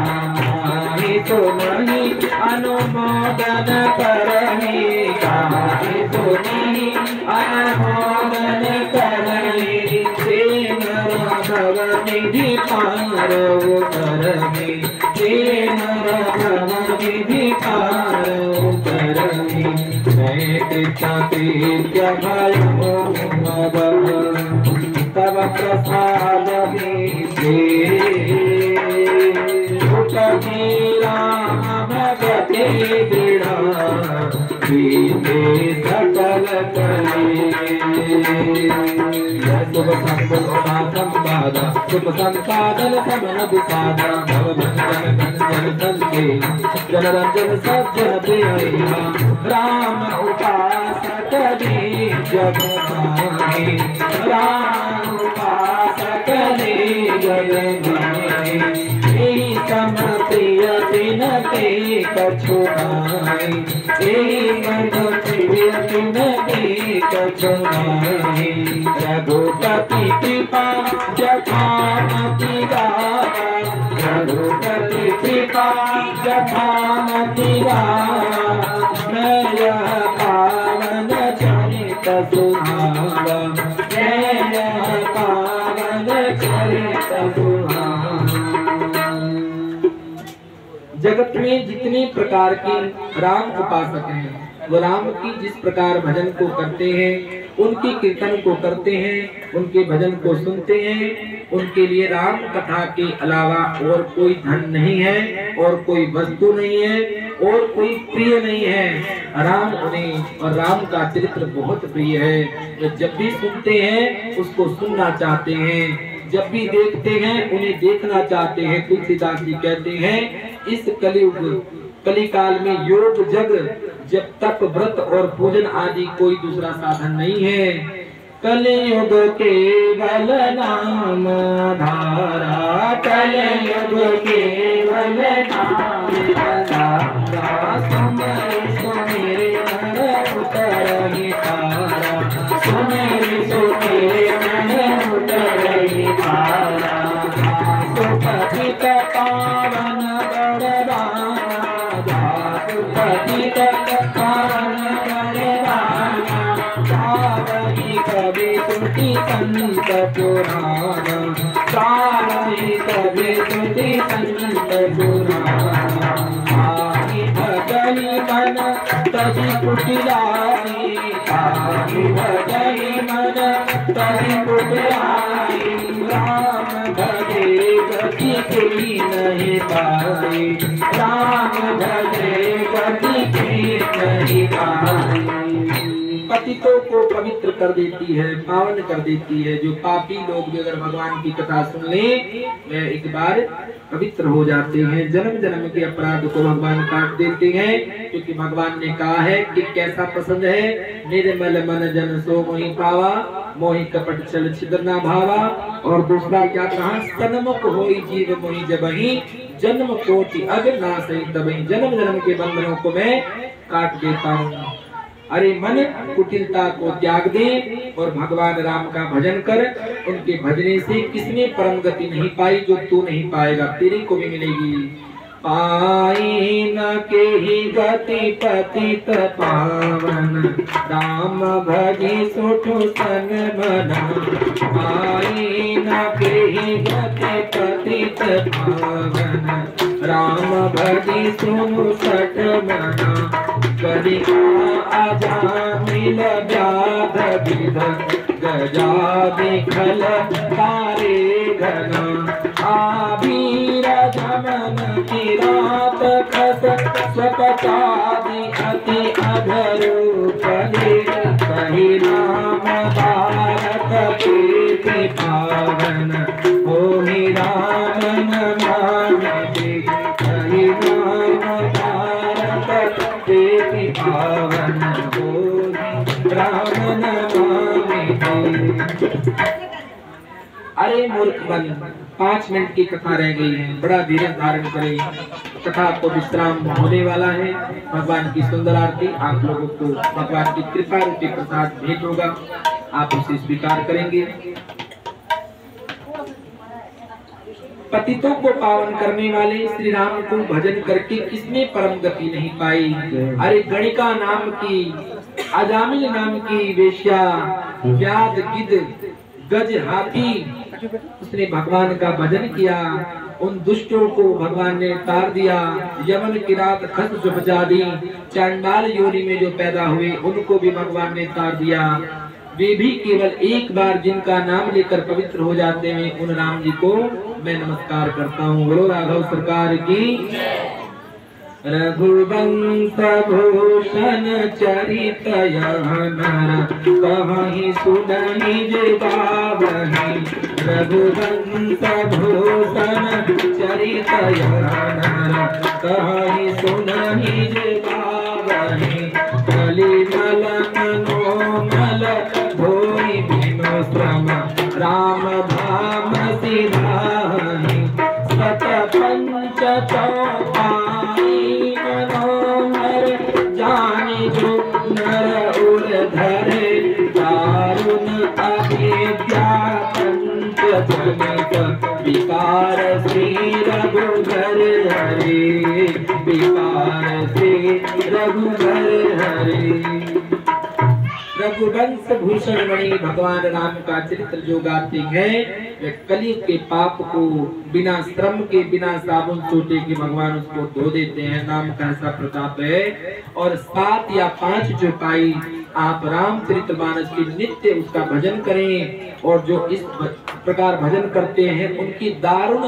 तो नहीं अनुमोदन करही, तो नहीं अनुमोदन करही, निधि पार उतरही, निधि पार उतरही। मैं कृष्ण प्रीत्या तब प्रसाद राम भगति दृढ़ सकल करे। शुभ संवाद शुभ संपादन समन विषाद भवभंजन भंजन संके जनरंजन सज्जन प्रिय राम उपासक दे जग माहे, राम उपासक दे जग माहे। सम प्रिय तिन के कछु नाहि, मन प्रिय तिन के कछु नाहि। रघुपति कृपा जठामति गावा, रघुपति कृपा जठामति गावा। मैं यह पावन चरित सुनावा, मैं यह पावन चरित सुनावा। जगत में जितने प्रकार के राम उपासक हैं, वो राम की जिस प्रकार भजन को करते हैं, उनकी कीर्तन को करते हैं, उनके भजन को सुनते हैं, उनके लिए राम कथा के अलावा और कोई धन नहीं है और कोई वस्तु नहीं है और कोई प्रिय नहीं है। राम उन्हें और राम का चरित्र बहुत प्रिय है। तो जब भी सुनते हैं उसको सुनना चाहते हैं, जब भी देखते हैं उन्हें देखना चाहते हैं। तुलसीदास जी कहते हैं इस कलियुग कलिकाल में योग जग जब तक व्रत और पूजन आदि कोई दूसरा साधन नहीं है। कलियुग केवल नाम धारा, कलियुग केवल नाम धारा। सुमेर सुमेर नर उतरहि तारा, सुमेर सुमेर नर उतरहि तारा। सुपथित पावन बड़वाना, सुपथित पावन बड़वाना। सावरी कवि तुति संत पुराण, सावरी कवि तुति संत पुराण। आई भजई मन तजी कुटिलाई, आई भजई मन तजी कुटिलाई। राम भजे गति की नहीं पाई, राम भजे गति की नहीं पाई। पतितों को पवित्र कर देती है, पावन कर देती है। जो पापी लोग भी अगर भगवान की कथा सुन लें, वे एक बार पवित्र हो जाते हैं। जन्म जन्म के अपराध को भगवान काट देते हैं, क्योंकि भगवान ने कहा है कि कैसा पसंद है, निर्मल मन जन सो मोहि पावा, मोहि कपट छल छिद्र ना भावा। और दूसरा क्या कहा, सन्मुख होई जीव मोहि जबहि, जन्म कोटि अग नासहि तबहि। जन्म जन्म के बंधनों को मैं काट देता हूँ। अरे मन, कुटिलता को त्याग दे और भगवान राम का भजन कर। उनके भजने से किसने परम गति नहीं पाई जो तू नहीं पाएगा, तेरी को भी मिलेगी। पाई न के ही गति पतित पावन, राम भजी सुठो सन मना। पाई न के ही गति पतित पावन, राम भजी सुनु सठ मना। कलिका अजामिल व्याध विध, गजा दिखल तारे घना। आबीर जमन की रात खस, स्वपचादि अति अधरू पले। कही राम भारत के पावन, होहि राम नमामि। कही राम भारत के पावन, होहि राम नमामि। अरे मूर्ख बन, 5 मिनट की कथा रह गई है, बड़ा धीरज धारण करें। कथा को विश्राम होने वाला है। भगवान की सुंदर आरती आप लोगों को भगवान की कृपा रूपी प्रसाद भेंट होगा, आप उसे स्वीकार करेंगे। पतितों को पावन करने वाले श्री राम को भजन करके किसने परम गति नहीं पाई। अरे गणिका नाम की, अजामिल नाम की वेश्या, व्याध गिद्ध गज हाथी, उसने भगवान का भजन किया। उन दुष्टों को भगवान ने तार दिया। यमन की रात खस जो बचा दी। चांडाल योनि में जो पैदा हुए उनको भी भगवान ने तार दिया। वे भी केवल एक बार जिनका नाम लेकर पवित्र हो जाते हैं, उन राम जी को मैं नमस्कार करता हूँ। बोलो राघव सरकार की। रघुवंश भूषण चरित नर, कहीं सुनहि जे गावहि। रघुवंश भूषण चरित नर, कहीं सुनहि जे गावहि। कलिमल मनोमल धोई बिनु श्रम, राम धाम सिधाहि। सत पंच चौपाई मनोहर, जानि जो नर उर धरे। दारुण अविद्या पंच जनित, विकार श्री रघुबर हरे। विकार श्री रघुबर हरे। रघुवंश भूषण मणि भगवान राम का चरित्र जो गाते हैं, वे कलयुग के पाप को बिना श्रम के, बिना साबुन चोटे के भगवान उसको धो देते हैं। नाम का ऐसा प्रताप है। और 7 या 5 जो पाई आप रामचरितमानस की नित्य उसका भजन करें। और जो इस प्रकार भजन करते हैं, उनकी दारुण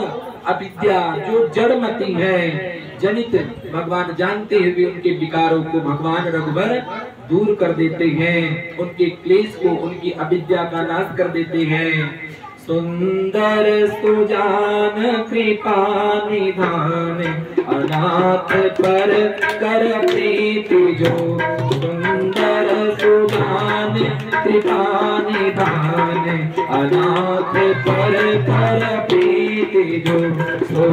अविद्या जो जड़मती है जनित, भगवान जानते हुए उनके विकारों को भगवान रघुबर दूर कर देते हैं। उनके क्लेश को, उनकी अविद्या का नाश कर देते हैं। सुंदर सुजान कृपा निधान, अनाथ पर कर प्रीति जो। सुंदर सुजान कृपा निधान, अनाथ पर कर प्रीति जो। सो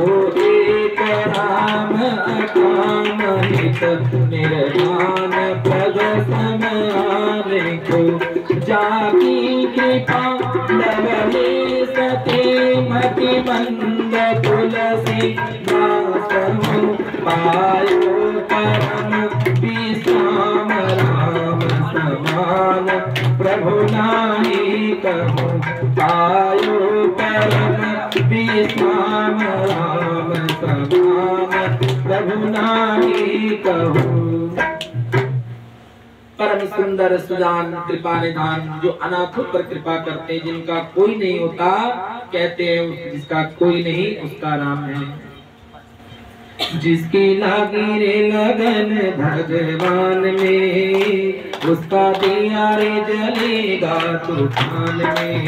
एक राम अकाम हित, निर्माण पद समाने को। जाकी कृपा लवले सते, मति मंद तुलसी दास हो। पायो परम विश्राम, राम समान प्रभु नाहि कहु। पायो परम विश्राम, राम समान प्रभु नाहि कहु। परम सुंदर सुजान कृपा निधान, जो अनाथों पर कृपा करते हैं, जिनका कोई नहीं होता, कहते हैं जिसका कोई नहीं उसका नाम है। जिसकी लागी रे लगन भगवान में, उसका दिया रे जलेगा तूफान में।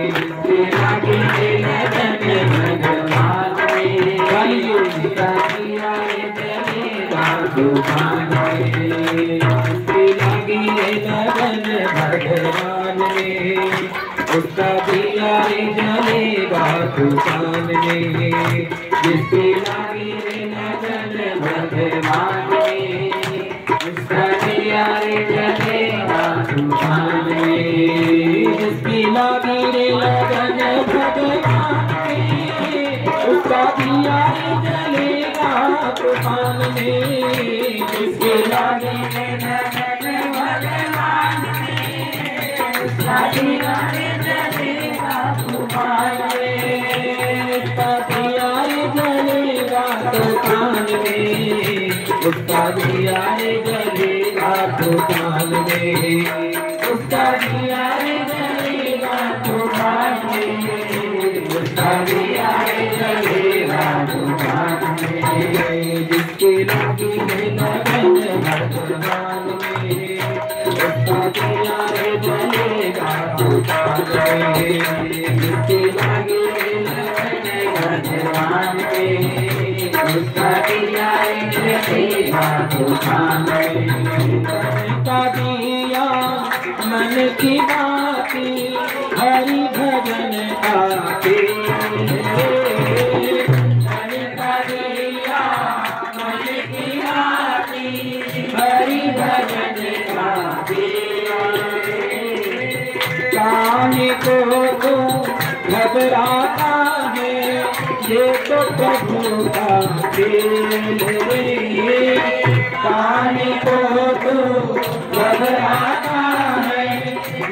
जिसकी लागी रे लगन भगवान में, उसका दिया रे जलेगा तूफान में। जिसकी लागी रे लगन भगवान में, उसका दिया रे जलेगा तूफान में। जिसकी लागी रे लगन भगवान में, उसका दिया रे जलेगा तूफान में। जिसकी लागी रे लगन भगवान में, उसका दिया रे जलेगा तूफान में। जिसकी लागी रे लगन भगवान में, उसका दिया रे जलेगा तूफान में। उसका दिया रे जलेगा तूफान में, उसका दिया रे जलेगा तूफान में। उसका दिया रे जलेगा तूफान में, उसका दिया रे जलेगा तूफान में। जिसकी लागी रे लगन भगवान में, उसका दिया रे जलेगा तूफान में। जिसकी लागी रे लगन भगवान में, उसका दिया रे जलेगा तूफान में। का दिया मन की बातें हरि भजन गाते, का दिया मन की बातें हरि भजन गाते। काहे को तो घबराता है, ये तो प्रभु का खेल रे। काहे को तो घबराता है,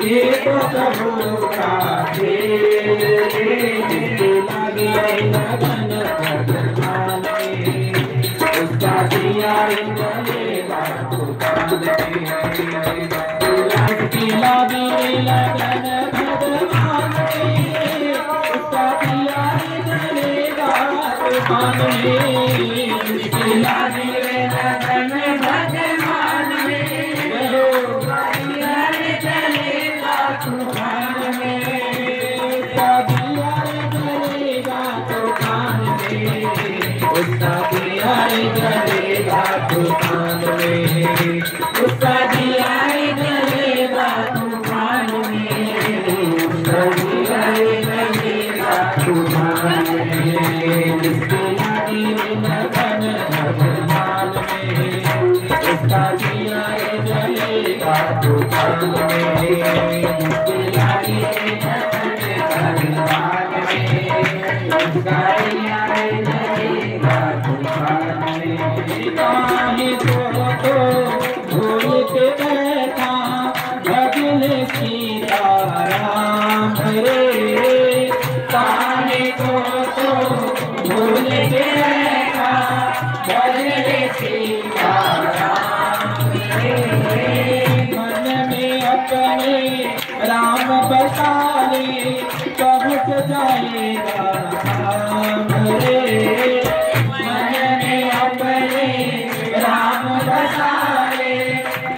ये तो प्रभु का खेल रे। जिसकी लागी लगन भगवान में, उसका दिया रे जलेगा तूफान में। जिसकी लागी रे लगन भगवान में, उसका दिया रे जलेगा तूफान में। जिसकी लागी रे लगन भगवान में, उसका दिया रे जलेगा तूफान में। उसका दिया रे जलेगा तूफान में, उसका दिया रे जलेगा तूफान में। उसका दिया रे जलेगा तूफान में, उसका दिया रे जलेगा तूफान में। जिसकी लागी रे लगन भगवान में, उसका दिया रे जलेगा तूफान में। जिसकी लागी रे लगन भगवान में, उसका दिया रे जलेगा तूफान में। काहे को तो भूल के बैठा भजन सीताराम रे। काहे को तो भूल के बैठा भजन सीताराम रे। मन में अपने राम बसा ले, पहुँच जाएगा राम रे। मन में अपने राम बसा ले,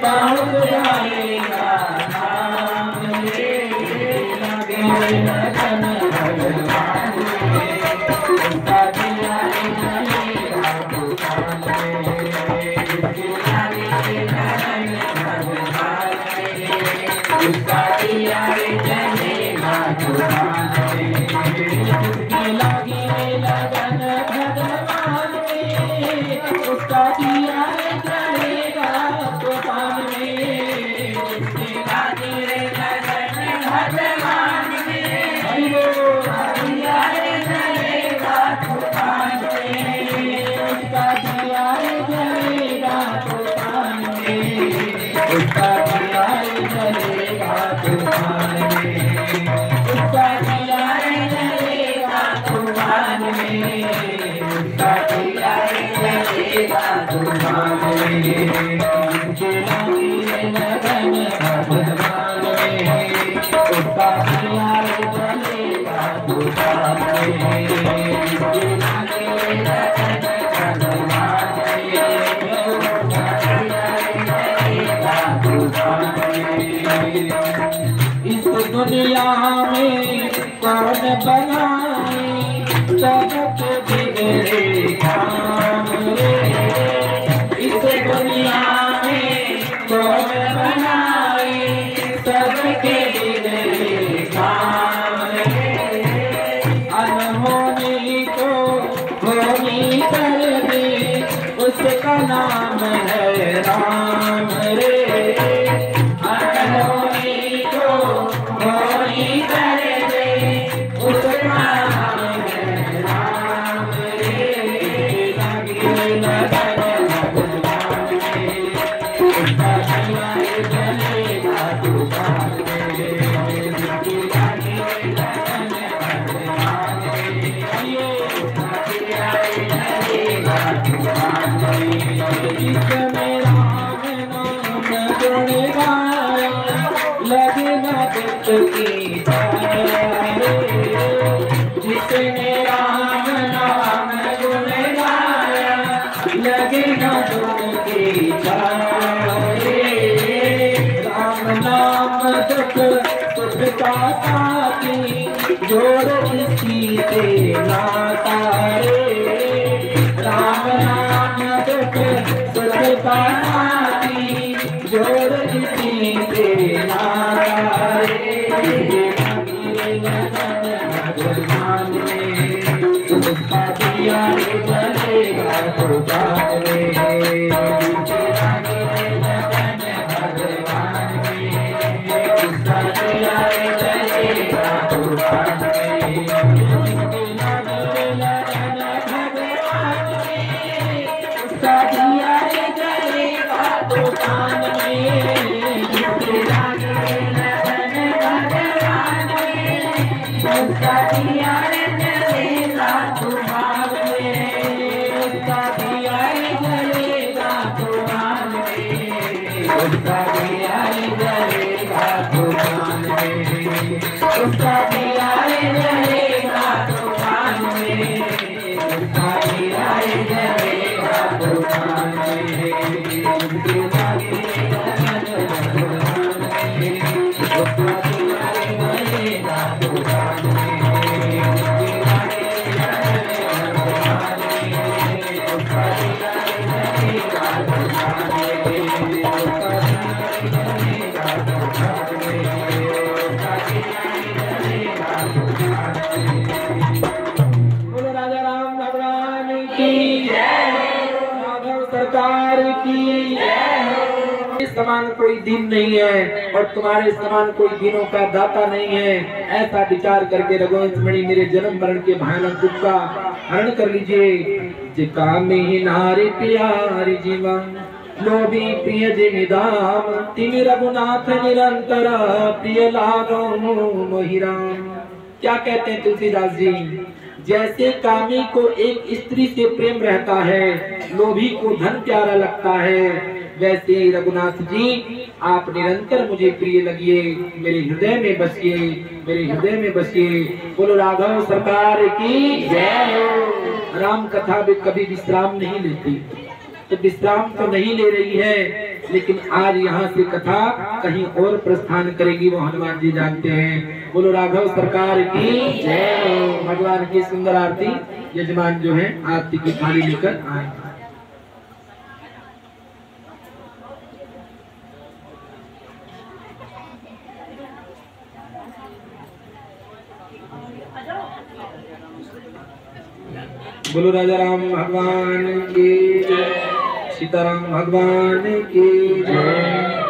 पहुँच जाएगा राम रे। लगे लगन भगवान में, उसका दिया रे जलेगा तूफान में। जिसकी लागी रे लगन भगवान में, उसका दिया रे जलेगा तूफान में। जिसकी लागी रे लगन भगवान में, उसका दिया रे जलेगा तूफान में। जिसकी लागी रे लगन भगवान में, उसका दिया रे जलेगा तूफान में। उसका दिया रे जलेगा तूफान में, उसका दिया रे जलेगा तूफान में। उसका दिया रे जलेगा तूफान में, उसका दिया रे जलेगा तूफान में। जिसकी लागी रे लगन भगवान दुनिया में कौन बनाए सबके बिगड़े काम रे। इस दुनिया में कौन बनाए सबके बिगड़े काम रे। अनहोनी को होनी कर दे उसका नाम है राम रे। अनहोनी को होनी कर दे उसका नाम है राम रे। लगे लगन भगवान में उसका भला चलेगा दुकान में। लगे लगन भगवान में जिसमें राम नाम गुण गाया लगे न दुख की तारे। जिसने राम नाम गुण गाया लगे न दुख की तारे। राम नाम दुख सुख का साथी जोड़ किसी से नाता रे। राम नाम दुख सुख का साथी जोड़ किसी से नाता रे। भगवान में उसका दिया जलेगा तो बात रे। भगवान में उसका दिया जलेगा तो बात सरकार की समान कोई दिन नहीं है और तुम्हारे समान कोई दिनों का दाता नहीं है। ऐसा विचार करके रघुवंश मणि मेरे जन्म मरण के भयानक दुख का हरण कर लीजिए। जिका में नारी प्यारी जीवन लोभी प्रिय जिमिदाम तिमि रघुनाथ निरंतर प्रिय लागो मोहिराम। क्या कहते हैं तुलसीदास जी? जैसे कामी को एक स्त्री से प्रेम रहता है, लोभी को धन प्यारा लगता है, वैसे रघुनाथ जी आप निरंतर मुझे प्रिय लगिए, मेरे हृदय में बसिए, मेरे हृदय में बसिए। बोलो राघव सरकार की जय हो। राम कथा भी कभी विश्राम नहीं लेती, तो विश्राम तो नहीं ले रही है, लेकिन आज यहाँ से कथा कहीं और प्रस्थान करेगी, वो हनुमान जी जानते हैं। बोलो राघव सरकार की जय हो। भगवान की सुंदर आरती यजमान जो है आरती की थाली लेकर आए। बोलो राजा राम भगवान की जय, सीताराम भगवान की जय।